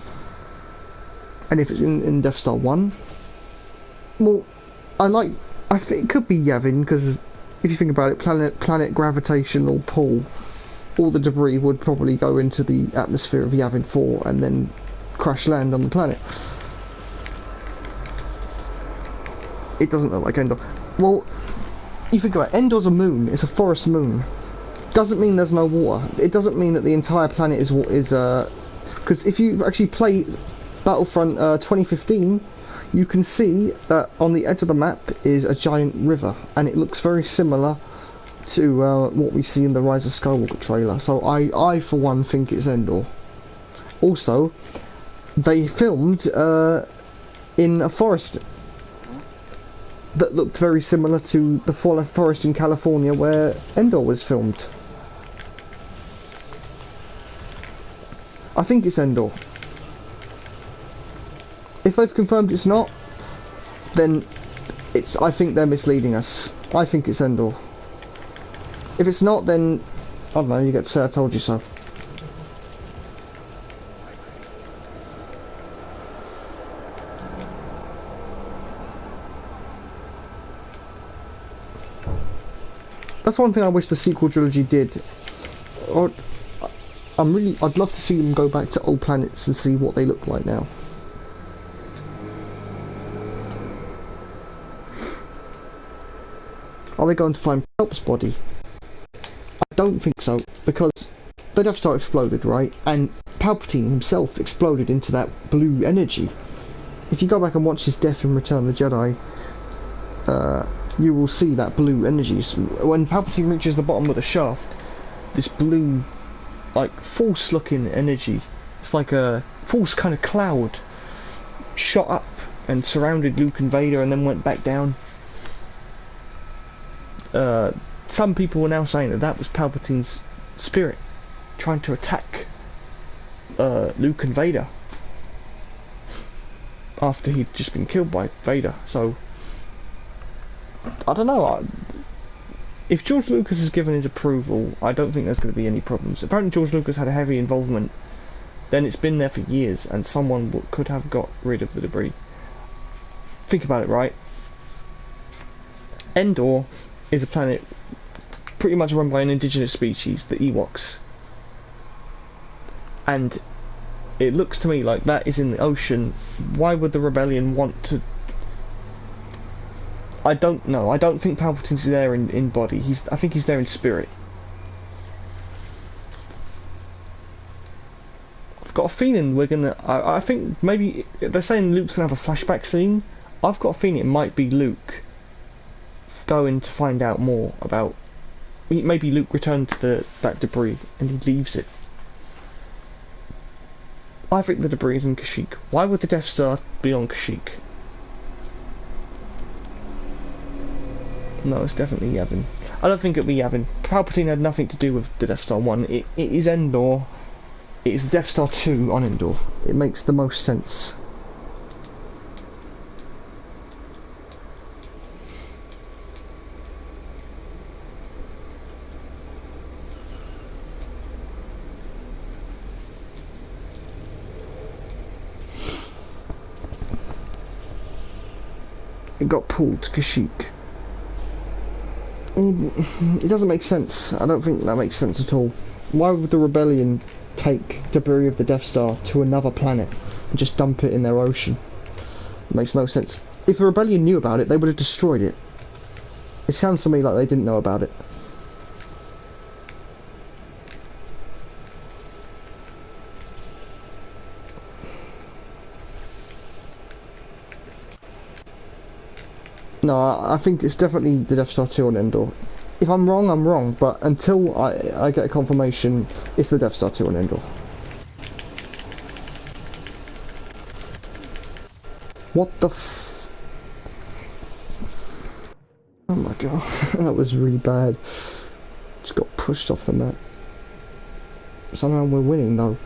And if it's in Death Star 1, well, I think it could be Yavin, because if you think about it, planet gravitational pull, all the debris would probably go into the atmosphere of Yavin 4 and then crash land on the planet. It doesn't look like Endor. Well, you think about it, Endor's a moon, it's a forest moon. Doesn't mean there's no water. It doesn't mean that the entire planet is because if you actually play Battlefront 2015, you can see that on the edge of the map is a giant river, and it looks very similar to what we see in the Rise of Skywalker trailer. So I for one think it's Endor. Also, they filmed in a forest that looked very similar to the forest in California where Endor was filmed. I think it's Endor. If they've confirmed it's not, then I think they're misleading us. I think it's Endor. If it's not, then I don't know, you get to say I told you so. That's one thing I wish the sequel trilogy did. I'd love to see them go back to old planets and see what they look like now. Are they going to find Palp's body? I don't think so, because the Death Star exploded, right? And Palpatine himself exploded into that blue energy. If you go back and watch his death in Return of the Jedi, you will see that blue energy. When Palpatine reaches the bottom of the shaft, this blue, like, false-looking energy, it's like a false kind of cloud, shot up and surrounded Luke and Vader and then went back down. Some people are now saying that that was Palpatine's spirit trying to attack Luke and Vader after he'd just been killed by Vader. So I don't know. If George Lucas has given his approval, I don't think there's going to be any problems. Apparently George Lucas had a heavy involvement. Then it's been there for years, and someone could have got rid of the debris. Think about it, right? Endor is a planet pretty much run by an indigenous species, the Ewoks. And it looks to me like that is in the ocean. Why would the rebellion want to... I don't know. I don't think Palpatine's there in body. I think he's there in spirit. I've got a feeling we're gonna... I think maybe... They're saying Luke's gonna have a flashback scene. I've got a feeling it might be Luke going to find out more about... Maybe Luke returned to that debris and he leaves it. I think the debris is in Kashyyyk. Why would the Death Star be on Kashyyyk? No, it's definitely Yavin. I don't think it'll be Yavin. Palpatine had nothing to do with the Death Star 1. It is Endor. It is Death Star 2 on Endor. It makes the most sense. It got pulled to Kashyyyk. It doesn't make sense. I don't think that makes sense at all. Why would the rebellion take debris of the Death Star to another planet and just dump it in their ocean? It makes no sense. If the rebellion knew about it, they would have destroyed it. It sounds to me like they didn't know about it. No, I think it's definitely the Death Star 2 on Endor. If I'm wrong, I'm wrong, but until I get a confirmation, it's the Death Star 2 on Endor. What the f... Oh my god, that was really bad. Just got pushed off the map. Somehow we're winning though.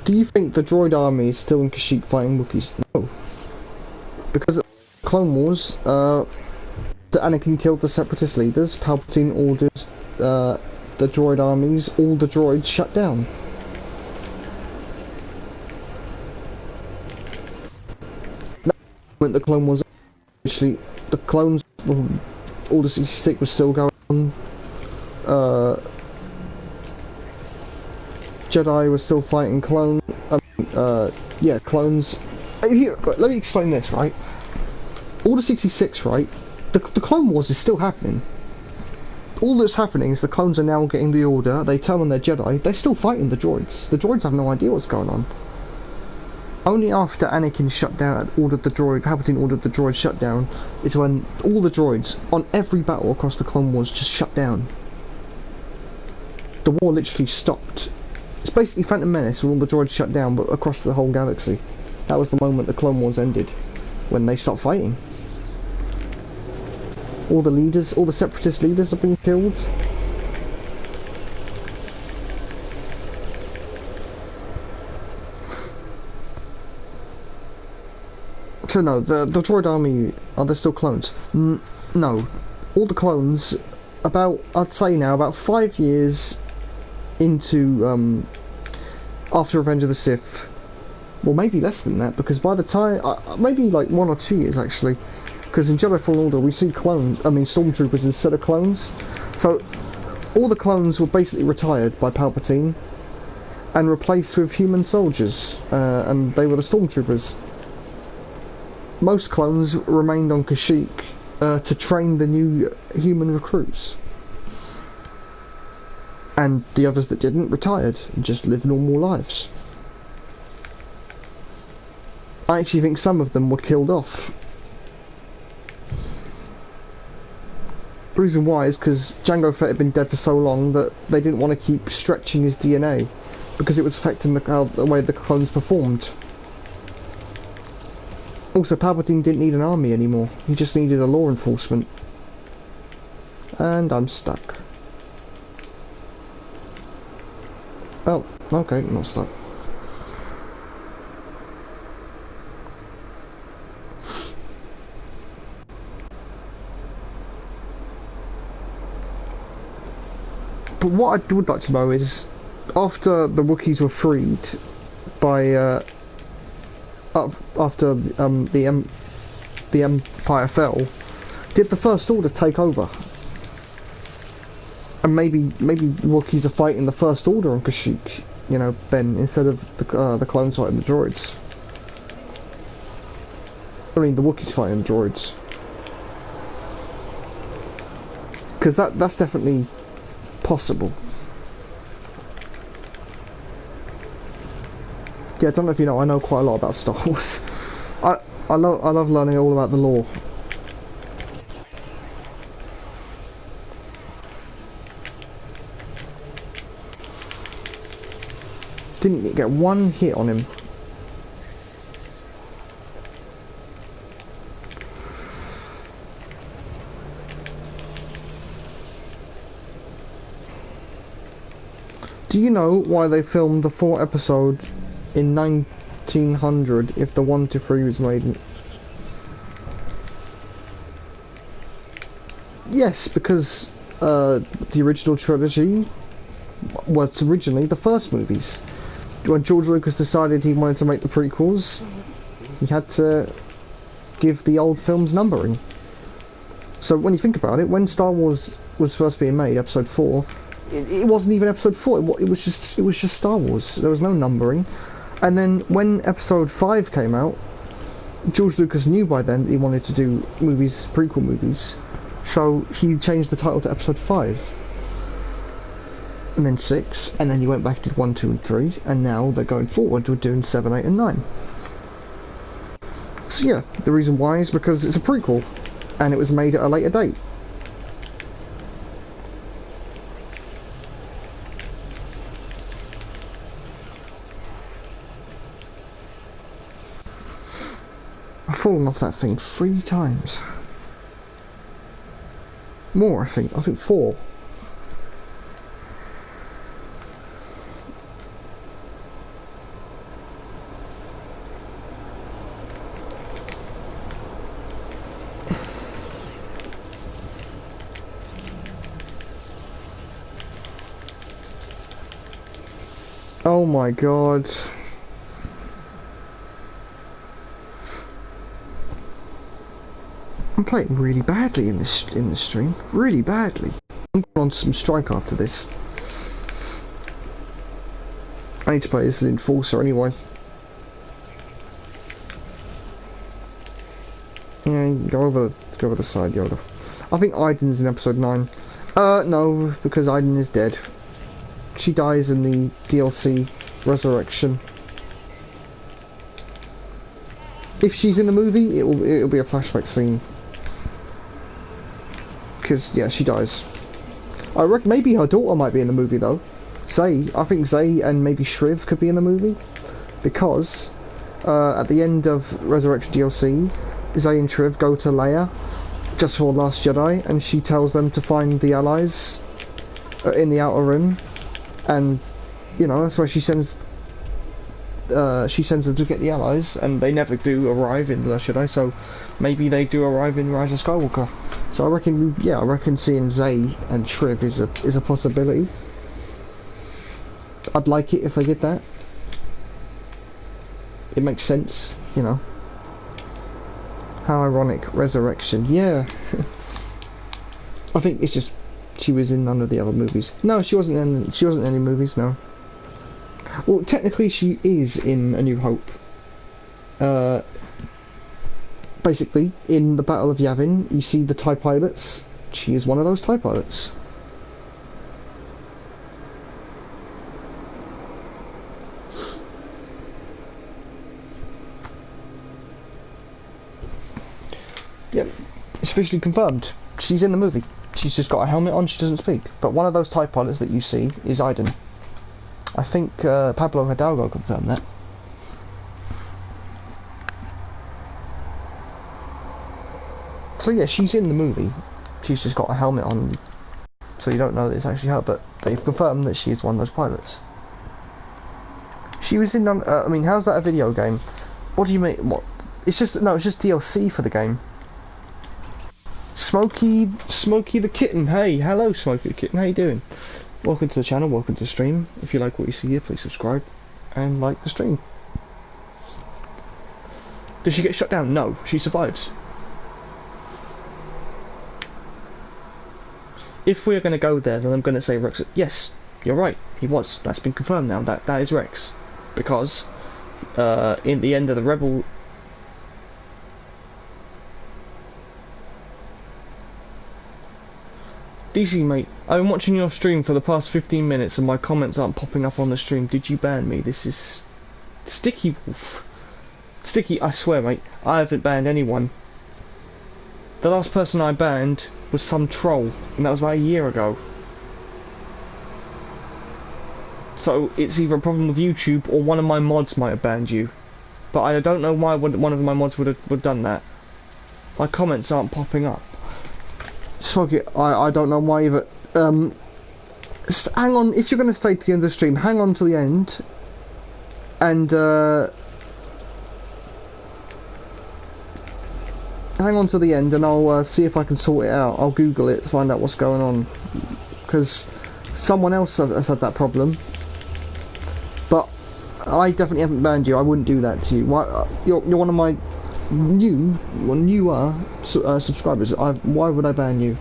Do you think the droid army is still in Kashyyyk fighting Wookiees? No. Because in Clone Wars, Anakin killed the Separatist leaders, Palpatine ordered the droid armies, all the droids shut down. When the Clone Wars, actually, the clones, Order 66 was still going on. Jedi was still fighting clones. Yeah, clones. Here, let me explain this, right? Order 66, right? The Clone Wars is still happening. All that's happening is the clones are now getting the order. They tell them they're Jedi. They're still fighting the droids. The droids have no idea what's going on. Only after Anakin shut down, Palpatine ordered the droids shut down, is when all the droids on every battle across the Clone Wars just shut down. The war literally stopped. It's basically Phantom Menace when all the droids shut down, but across the whole galaxy. That was the moment the Clone Wars ended, when they stopped fighting. All the leaders, all the Separatist leaders have been killed. So no, the droid army, are there still clones? No. All the clones, I'd say now, about 5 years into after Revenge of the Sith, well maybe less than that, because by the time maybe like 1 or 2 years actually, because in Jedi Fallen Order we see stormtroopers instead of clones, so all the clones were basically retired by Palpatine and replaced with human soldiers, and they were the stormtroopers. Most clones remained on Kashyyyk to train the new human recruits. And the others that didn't retired and just lived normal lives. I actually think some of them were killed off. The reason why is because Jango Fett had been dead for so long that they didn't want to keep stretching his DNA, because it was affecting the way the clones performed. Also, Palpatine didn't need an army anymore, he just needed a law enforcement. And I'm stuck. Oh, okay, not stuck. But what I would like to know is, after the Wookiees were freed by after the Empire fell, did the First Order take over? And maybe the Wookiees are fighting the First Order on Kashyyyk, you know, Ben, instead of the clones fighting the droids. I mean, the Wookiees fighting droids. Because that's definitely possible. Yeah, I don't know if you know, I know quite a lot about Star Wars. I love learning all about the lore. Didn't get one hit on him. Do you know why they filmed the 4th episode in 1900 if the 1 to 3 was made in... Yes, because the original trilogy was originally the first movies. When George Lucas decided he wanted to make the prequels, he had to give the old films numbering. So when you think about it, when Star Wars was first being made, Episode 4, it wasn't even Episode 4. It was just Star Wars. There was no numbering. And then when Episode 5 came out, George Lucas knew by then he wanted to do movies, prequel movies, so he changed the title to Episode 5. And then 6, and then he went back and did 1, 2 and 3, and now they're going forward with doing 7, 8 and 9. So yeah, the reason why is because it's a prequel, and it was made at a later date. I've fallen off that thing 3 times. More, I think 4. Oh my god. I'm playing really badly in this stream. Really badly. I'm going on some strike after this. I need to play this as Enforcer anyway. Yeah, go over the side, Yoda. I think Aiden's in episode 9. No, because Aiden is dead. She dies in the DLC Resurrection. If she's in the movie, it'll be a flashback scene. Because yeah, she dies. I reckon maybe her daughter might be in the movie though. Zay, I think Zay and maybe Shriv could be in the movie, because at the end of Resurrection DLC, Zay and Shriv go to Leia just for Last Jedi, and she tells them to find the allies in the Outer Rim, and you know that's why she sends them to get the allies, and they never do arrive in Last Jedi. So maybe they do arrive in Rise of Skywalker. So I reckon seeing Zay and Shriv is a possibility. I'd like it if they did that. It makes sense, you know. How ironic, Resurrection. Yeah. I think it's just she was in none of the other movies. No, she wasn't in any movies. No. Well, technically she is in A New Hope. Basically, in the Battle of Yavin, you see the TIE pilots. She is one of those TIE pilots. Yep, it's officially confirmed. She's in the movie. She's just got a helmet on, she doesn't speak. But one of those TIE pilots that you see is Aiden. I think Pablo Hidalgo confirmed that. So yeah, she's in the movie. She's just got a helmet on, so you don't know that it's actually her, but they've confirmed that she's one of those pilots. She was in, I mean, how's that a video game? What do you mean, what? It's just DLC for the game. Smokey the Kitten, hey, hello Smokey the Kitten, how you doing? welcome to the channel, welcome to the stream. If you like what you see here, please subscribe and like the stream. Does she get shut down? No, she survives. If we're going to go there, then I'm going to say Rex. Yes, you're right. He was. That's been confirmed now. That is Rex, because in the end of the Rebel. DC mate, I've been watching your stream for the past 15 minutes and my comments aren't popping up on the stream. Did you ban me? This is Sticky Wolf. Sticky, I swear mate, I haven't banned anyone. The last person I banned was some troll, and that was about a year ago. So it's either a problem with YouTube or one of my mods might have banned you. But I don't know why one of my mods would have done that. My comments aren't popping up. Fuck it, I don't know why either. Hang on, if you're going to stay to the end of the stream, hang on to the end. And, hang on to the end and I'll see if I can sort it out. I'll Google it, find out what's going on. Because someone else has had that problem. But I definitely haven't banned you, I wouldn't do that to you. Why, you're one of my newer subscribers. Why would I ban you?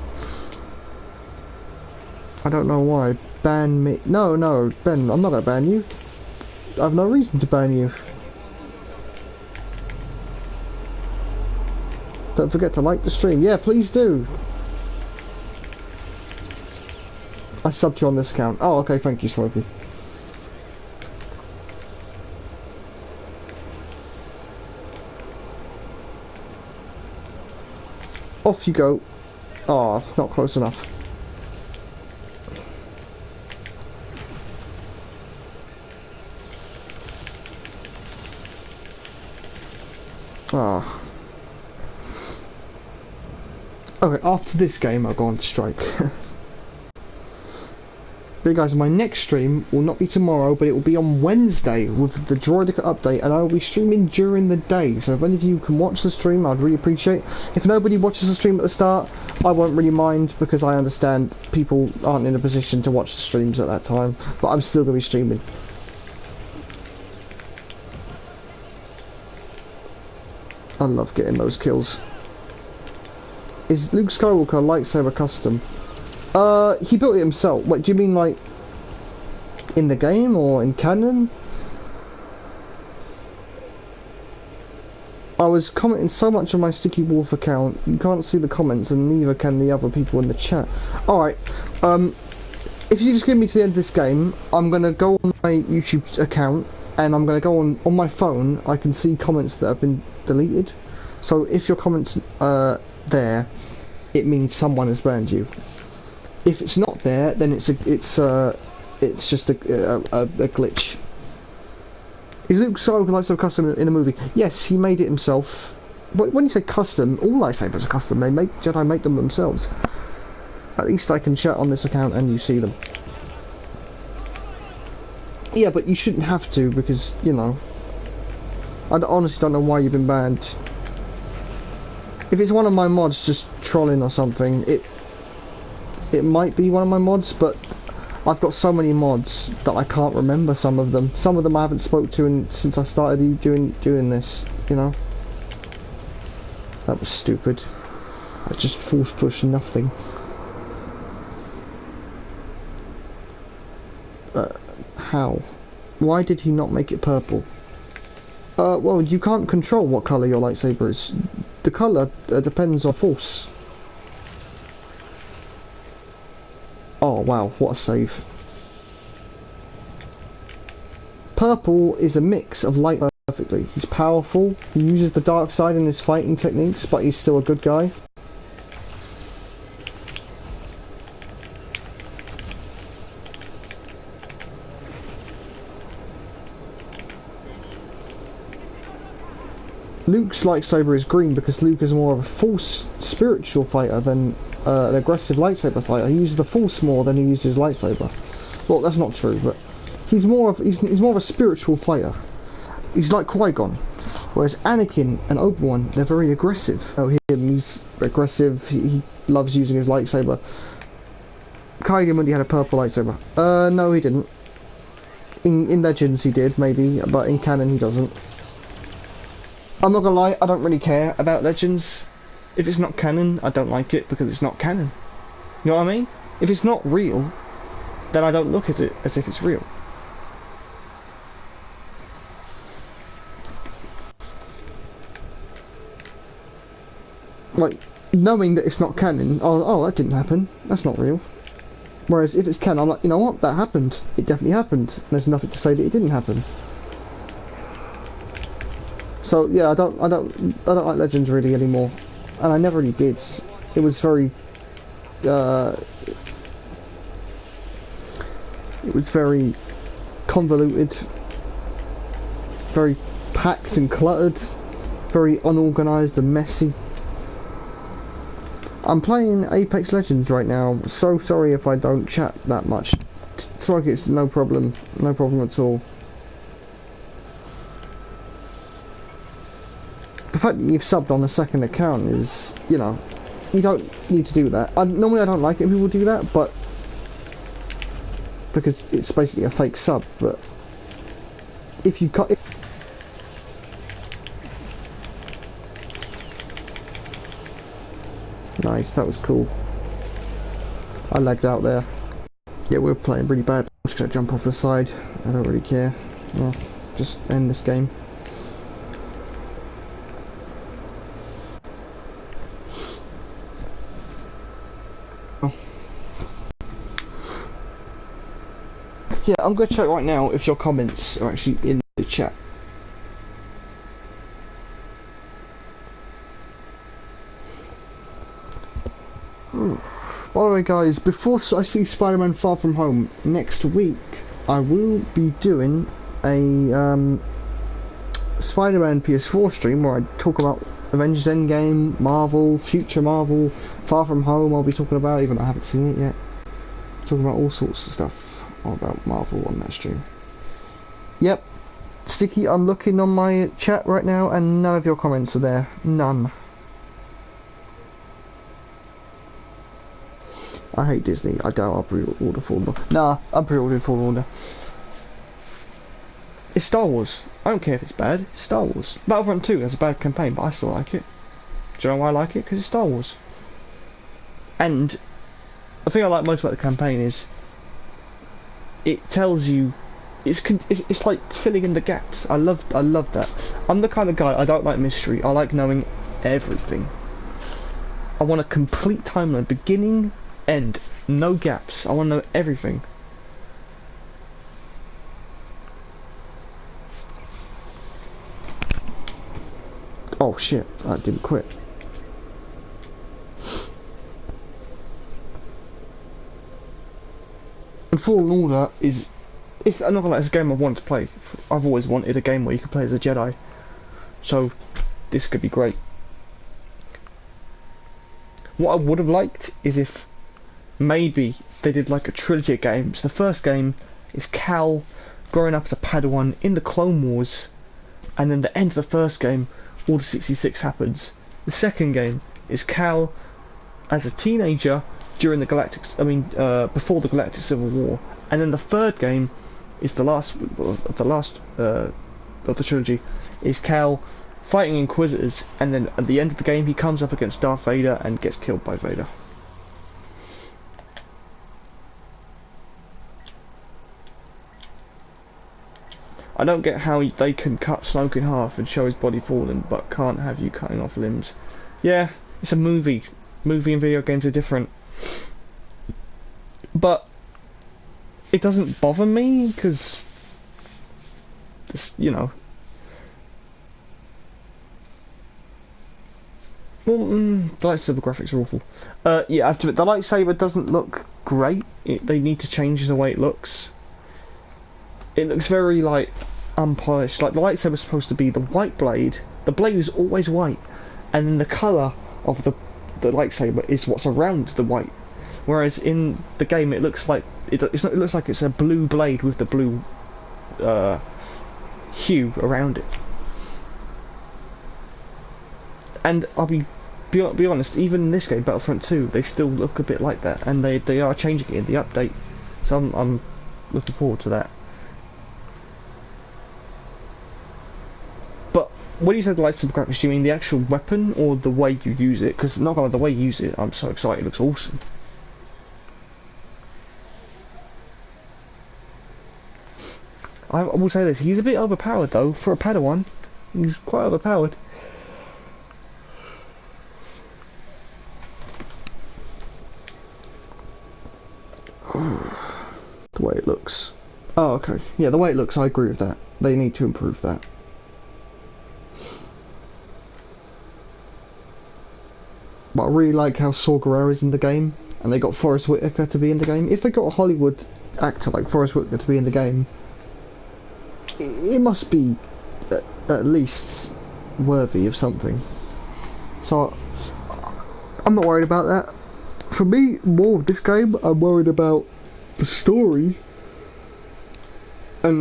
I don't know why. Ban me? No, Ben, I'm not gonna ban you. I have no reason to ban you. Don't forget to like the stream. Yeah, please do. I subbed you on this account. Oh, okay, thank you, Smokey. Off you go. Oh, not close enough. Ah. Okay, after this game I'll go on to strike. But guys, my next stream will not be tomorrow, but it will be on Wednesday with the Droidica update, and I will be streaming during the day. So if any of you can watch the stream, I'd really appreciate it. If nobody watches the stream at the start, I won't really mind, because I understand people aren't in a position to watch the streams at that time. But I'm still going to be streaming. I love getting those kills. Is Luke Skywalker lightsaber custom? He built it himself. What do you mean, like in the game or in canon? I was commenting so much on my Sticky Wolf account, you can't see the comments, and neither can the other people in the chat. Alright, if you just give me to the end of this game, I'm gonna go on my YouTube account, and I'm gonna go on my phone. I can see comments that have been deleted. So if your comments there, it means someone has banned you. If it's not there, then it's just a glitch. Is Luke Skywalker lightsaber custom in a movie? Yes, he made it himself. But when you say custom, all lightsabers are custom. Jedi make them themselves. At least I can chat on this account and you see them. Yeah, but you shouldn't have to, because, you know, I honestly don't know why you've been banned. If it's one of my mods just trolling or something, it might be one of my mods, but I've got so many mods that I can't remember some of them. Some of them I haven't spoke to since I started doing this, you know. That was stupid. I just force push nothing. How? Why did he not make it purple? Well, you can't control what colour your lightsaber is. The colour depends on force. Oh wow, what a save. Purple is a mix of light perfectly. He's powerful, he uses the dark side in his fighting techniques, but he's still a good guy. Luke's lightsaber is green because Luke is more of a force spiritual fighter than an aggressive lightsaber fighter. He uses the force more than he uses lightsaber. Well, that's not true, but he's more of a spiritual fighter. He's like Qui-Gon, whereas Anakin and Obi-Wan, they're very aggressive. Oh, he's aggressive. He loves using his lightsaber. Kaigen when he had a purple lightsaber. No, he didn't. In Legends he did, maybe, but in canon he doesn't. I'm not gonna lie, I don't really care about Legends. If it's not canon, I don't like it because it's not canon. You know what I mean? If it's not real, then I don't look at it as if it's real. Like, knowing that it's not canon, oh, that didn't happen, that's not real. Whereas if it's canon, I'm like, you know what, that happened. It definitely happened. There's nothing to say that it didn't happen. So yeah, I don't like Legends really anymore, and I never really did. It was very, it was very convoluted, very packed and cluttered, very unorganised and messy. I'm playing Apex Legends right now. So sorry if I don't chat that much. Strike, it's no problem at all. The fact that you've subbed on a second account is, you know, you don't need to do that. Normally I don't like it when people do that, but because it's basically a fake sub. But if you cut it, nice, that was cool. I lagged out there. Yeah, we're playing really bad. I'm just gonna jump off the side. I don't really care. Well, just end this game. Yeah, I'm going to check right now if your comments are actually in the chat. By the way guys, before I see Spider-Man Far From Home next week, I will be doing a Spider-Man PS4 stream where I talk about Avengers Endgame, Marvel, future Marvel, Far From Home I'll be talking about, even though I haven't seen it yet. Talking about all sorts of stuff about Marvel on that stream. Yep, Sticky, I'm looking on my chat right now and none of your comments are there. None. I hate Disney. I doubt I'll pre-order Fallen Order. Nah, I'm pre-ordering Fallen Order. It's Star Wars. I don't care if it's bad. It's Star Wars. Battlefront 2 has a bad campaign, but I still like it. Do you know why I like it? Because it's Star Wars. And the thing I like most about the campaign is it tells you, it's like filling in the gaps. I love that. I'm the kind of guy, I don't like mystery. I like knowing everything. I want a complete timeline, beginning, end, no gaps. I want to know everything. Oh shit, I didn't quit. And Fallen Order is, it's I'm not gonna lie, it's a game I've wanted to play. I've always wanted a game where you can play as a Jedi. So this could be great. What I would have liked is if maybe they did like a trilogy of games. The first game is Cal growing up as a Padawan in the Clone Wars, and then the end of the first game, Order 66 happens. The second game is Cal as a teenager during the before the Galactic Civil War, and then the third game is the last of the trilogy, is Cal fighting Inquisitors, and then at the end of the game he comes up against Darth Vader and gets killed by Vader. I don't get how they can cut Snoke in half and show his body falling, but can't have you cutting off limbs. Yeah, it's a movie. Movie and video games are different. But it doesn't bother me, because, you know. Well, the lightsaber graphics are awful. Yeah, I have to admit, the lightsaber doesn't look great. They need to change the way it looks. It looks very, like, unpolished. Like, the lightsaber's supposed to be the white blade. The blade is always white. And then the colour of the lightsaber is what's around the white. Whereas in the game it looks like it looks like it's a blue blade with the blue hue around it. And I'll be be honest, even in this game, Battlefront 2, they still look a bit like that, and they are changing it in the update. So I'm looking forward to that. But when you said lightsaber crackers, do you mean the actual weapon or the way you use it? Because not only the way you use it, I'm so excited. It looks awesome. I will say this: he's a bit overpowered though for a Padawan. He's quite overpowered. The way it looks. Oh, okay. Yeah, the way it looks, I agree with that. They need to improve that. But I really like how Saw Gerrera is in the game, and they got Forrest Whitaker to be in the game. If they got a Hollywood actor like Forrest Whitaker to be in the game, it must be at least worthy of something. So I'm not worried about that. For me, more of this game, I'm worried about the story. And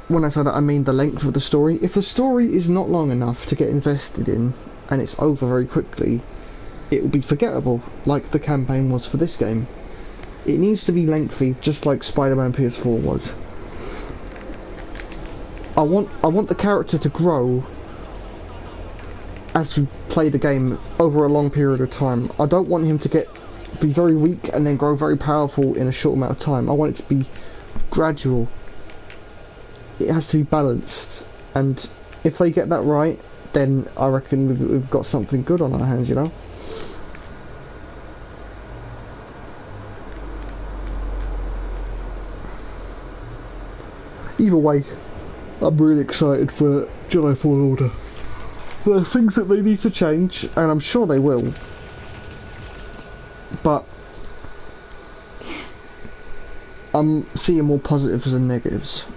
when I say that, I mean the length of the story. If the story is not long enough to get invested in, and it's over very quickly, it will be forgettable, like the campaign was for this game. It needs to be lengthy, just like Spider-Man PS4 was. I want the character to grow as you play the game over a long period of time. I don't want him to be very weak and then grow very powerful in a short amount of time. I want it to be gradual. It has to be balanced, and if they get that right, then I reckon we've got something good on our hands, you know? Either way, I'm really excited for Jedi Fallen Order. There are things that they need to change, and I'm sure they will. But I'm seeing more positives than negatives.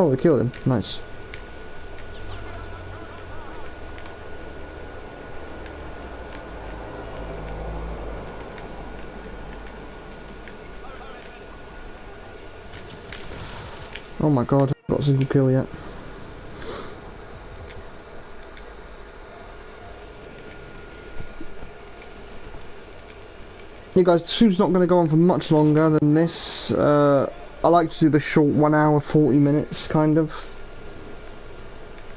Oh, we killed him. Nice. Oh my god, I've got a single kill yet. Yeah guys, the stream's not going to go on for much longer than this. I like to do the short 1 hour 40 minutes kind of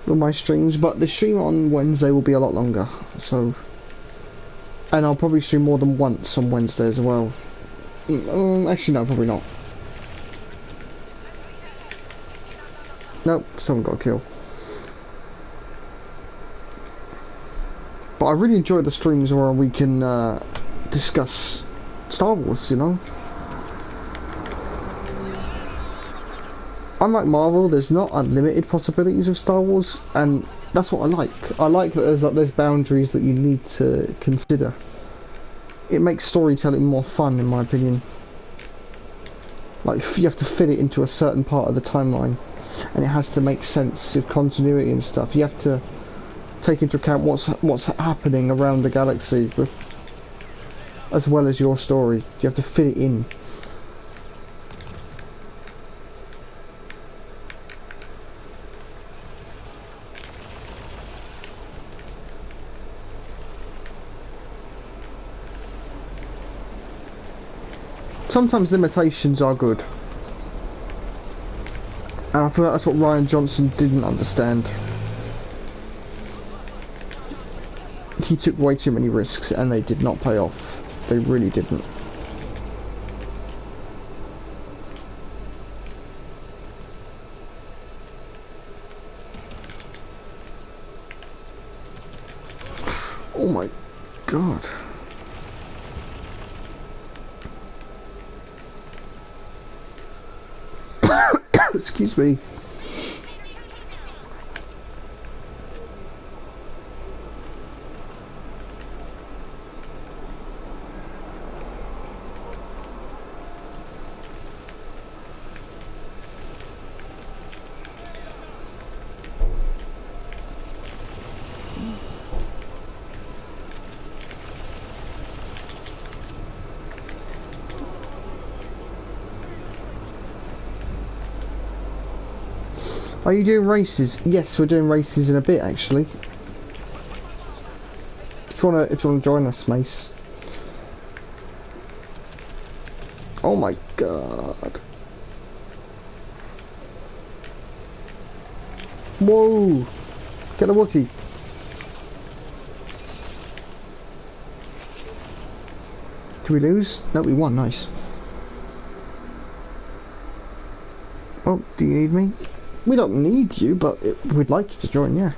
with my streams, but the stream on Wednesday will be a lot longer, so, and I'll probably stream more than once on Wednesday as well. Actually no, probably not. Nope, still haven't got a kill. But I really enjoy the streams where we can discuss Star Wars, you know? Unlike Marvel, there's not unlimited possibilities of Star Wars, and that's what I like. I like that there's boundaries that you need to consider. It makes storytelling more fun, in my opinion. Like, you have to fit it into a certain part of the timeline, and it has to make sense with continuity and stuff. You have to take into account what's happening around the galaxy, as well as your story. You have to fit it in. Sometimes limitations are good, and I feel like that's what Rian Johnson didn't understand. He took way too many risks and they did not pay off. They really didn't. Oh my god. Excuse me. Are you doing races? Yes, we're doing races in a bit, actually. If you wanna join us, Mace. Oh my god. Whoa! Get the Wookie. Did we lose? No, we won. Nice. Oh, do you need me? We don't need you, but we'd like you to join, yeah.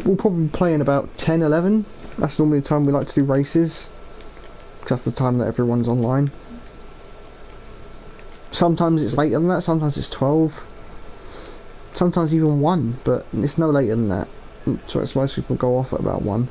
We'll probably play in about 10, 11. That's normally the time we like to do races. Because that's the time that everyone's online. Sometimes it's later than that, sometimes it's 12. Sometimes even 1, but it's no later than that. So it's most people go off at about 1.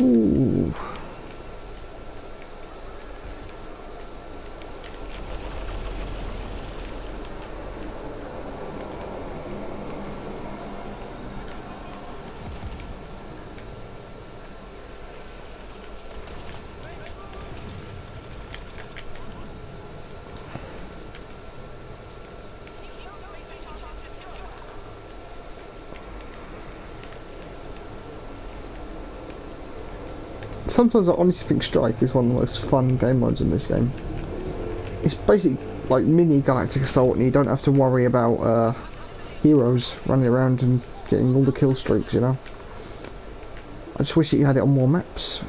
Ooh. Sometimes I honestly think Strike is one of the most fun game modes in this game. It's basically like mini Galactic Assault, and you don't have to worry about heroes running around and getting all the kill streaks, you know. I just wish that you had it on more maps.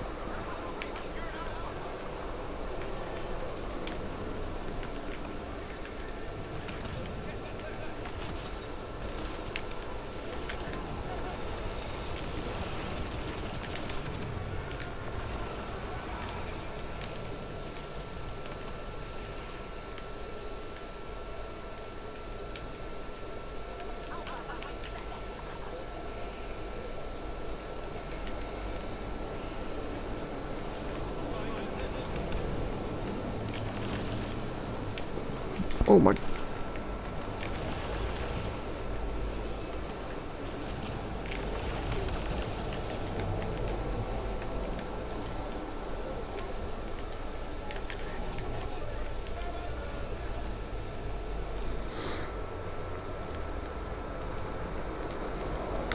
Oh my.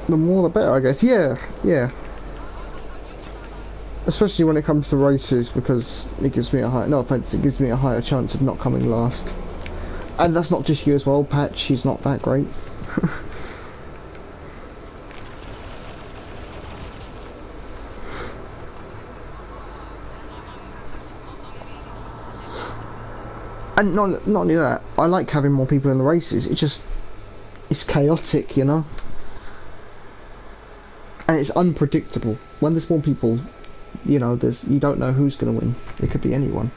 The more the better, I guess. Yeah, yeah. Especially when it comes to races, because it gives me a high. No offense, it gives me a higher chance of not coming last. And that's not just you as well, Patch. He's not that great. And not only that, I like having more people in the races. It's chaotic, you know. And it's unpredictable. When there's more people, you know, you don't know who's going to win. It could be anyone.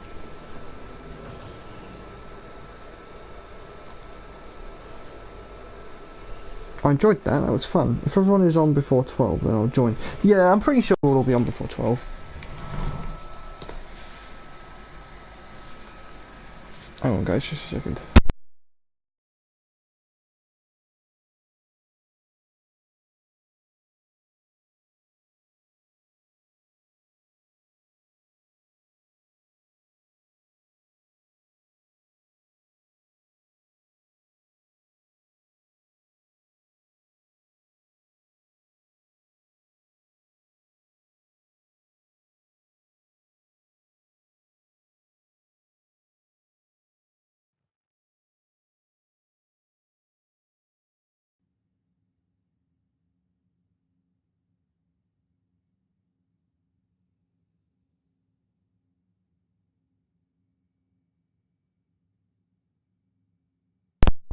I enjoyed that. That was fun. If everyone is on before 12, then I'll join. Yeah, I'm pretty sure we'll all be on before 12. Hang on, guys, just a second.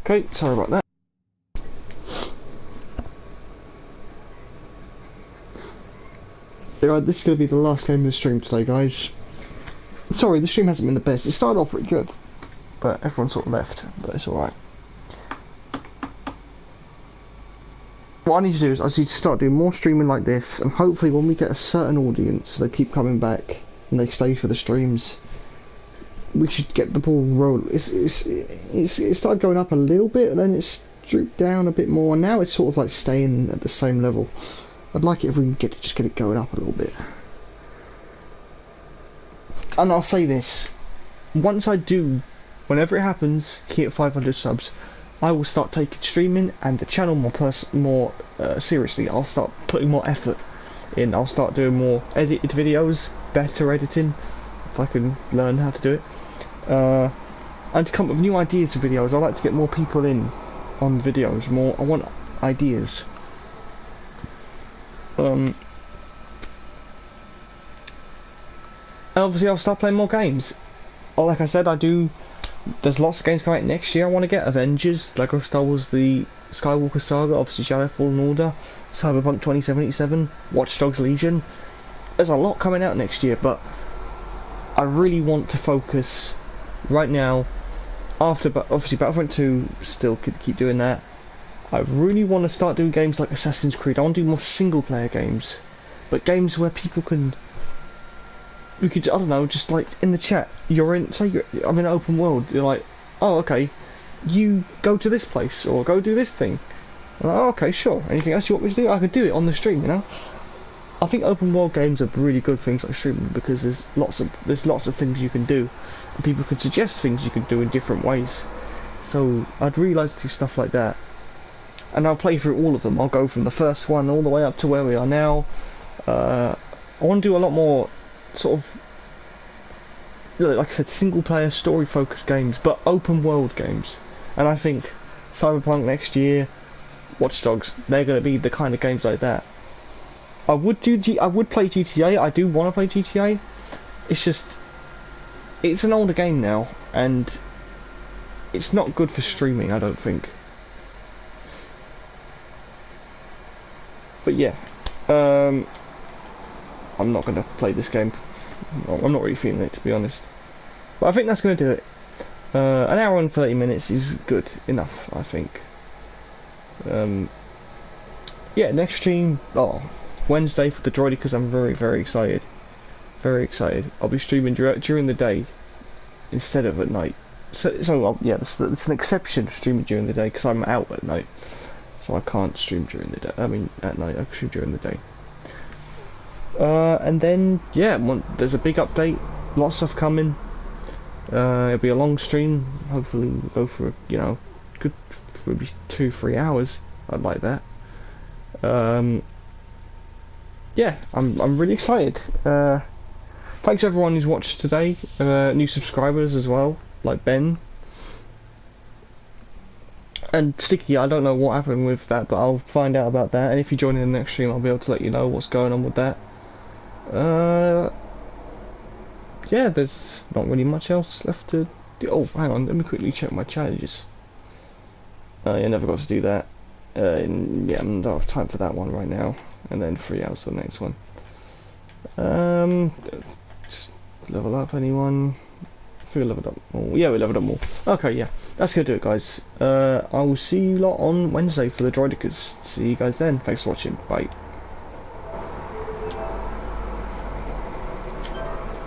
Okay, sorry about that. Alright, this is going to be the last game of the stream today, guys. Sorry, the stream hasn't been the best. It started off pretty good, but everyone sort of left, but it's alright. What I need to do is I need to start doing more streaming like this, and hopefully when we get a certain audience, they keep coming back and they stay for the streams, we should get the ball rolling. It started going up a little bit, and then it's drooped down a bit more, and now it's sort of like staying at the same level. I'd like it if we can just get it going up a little bit. And I'll say this, once I do, whenever it happens, hit 500 subs, I will start taking streaming and the channel more seriously. I'll start putting more effort in. I'll start doing more edited videos, better editing, if I can learn how to do it. And to come up with new ideas for videos. I like to get more people in on videos. I want ideas. And obviously I'll start playing more games. Like I said, there's lots of games coming out next year I want to get. Avengers, Lego Star Wars The Skywalker Saga, obviously Shadow Fallen Order, Cyberpunk 2077, Watch Dogs Legion. There's a lot coming out next year, but I really want to focus right now, obviously Battlefront 2, still keep doing that. I really want to start doing games like Assassin's Creed. I want to do more single player games, but games where people can, we could, I don't know, just like in the chat, I'm in an open world, you're like, oh okay, you go to this place, or go do this thing. I'm like, oh okay, sure, anything else you want me to do? I could do it on the stream, you know? I think open world games are really good things like streaming, because there's lots of things you can do, and people can suggest things you can do in different ways. So I'd really like to do stuff like that, and I'll play through all of them. I'll go from the first one all the way up to where we are now. I want to do a lot more sort of, like I said, single player story focused games, but open world games. And I think Cyberpunk next year, Watch Dogs, they're going to be the kind of games like that. I would play GTA. I do want to play GTA. It's just, it's an older game now, and it's not good for streaming, I don't think. But yeah, I'm not going to play this game. I'm not really feeling it, to be honest. But I think that's going to do it. An hour and 30 minutes is good enough, I think. Yeah, next stream, Wednesday for the droid, because I'm very, very excited. Very excited. I'll be streaming during the day instead of at night. So yeah, it's an exception for streaming during the day, because I'm out at night. So I can't stream during the day. I mean, at night, I can stream during the day. And then, yeah, there's a big update. Lots of stuff coming. It'll be a long stream. Hopefully we'll go for, good, maybe 2-3 hours. I'd like that. Yeah, I'm really excited. Thanks to everyone who's watched today. New subscribers as well, like Ben. And Sticky, I don't know what happened with that, but I'll find out about that. And if you join in the next stream, I'll be able to let you know what's going on with that. Yeah, there's not really much else left to do. Oh, hang on, let me quickly check my challenges. I never got to do that. Yeah, I don't have time for that one right now. And then 3 hours for the next one. Just level up anyone. I think we leveled up more. Yeah, we leveled up more. Okay, yeah, that's gonna do it, guys. I will see you lot on Wednesday for the Droidicas. See you guys then. Thanks for watching. Bye.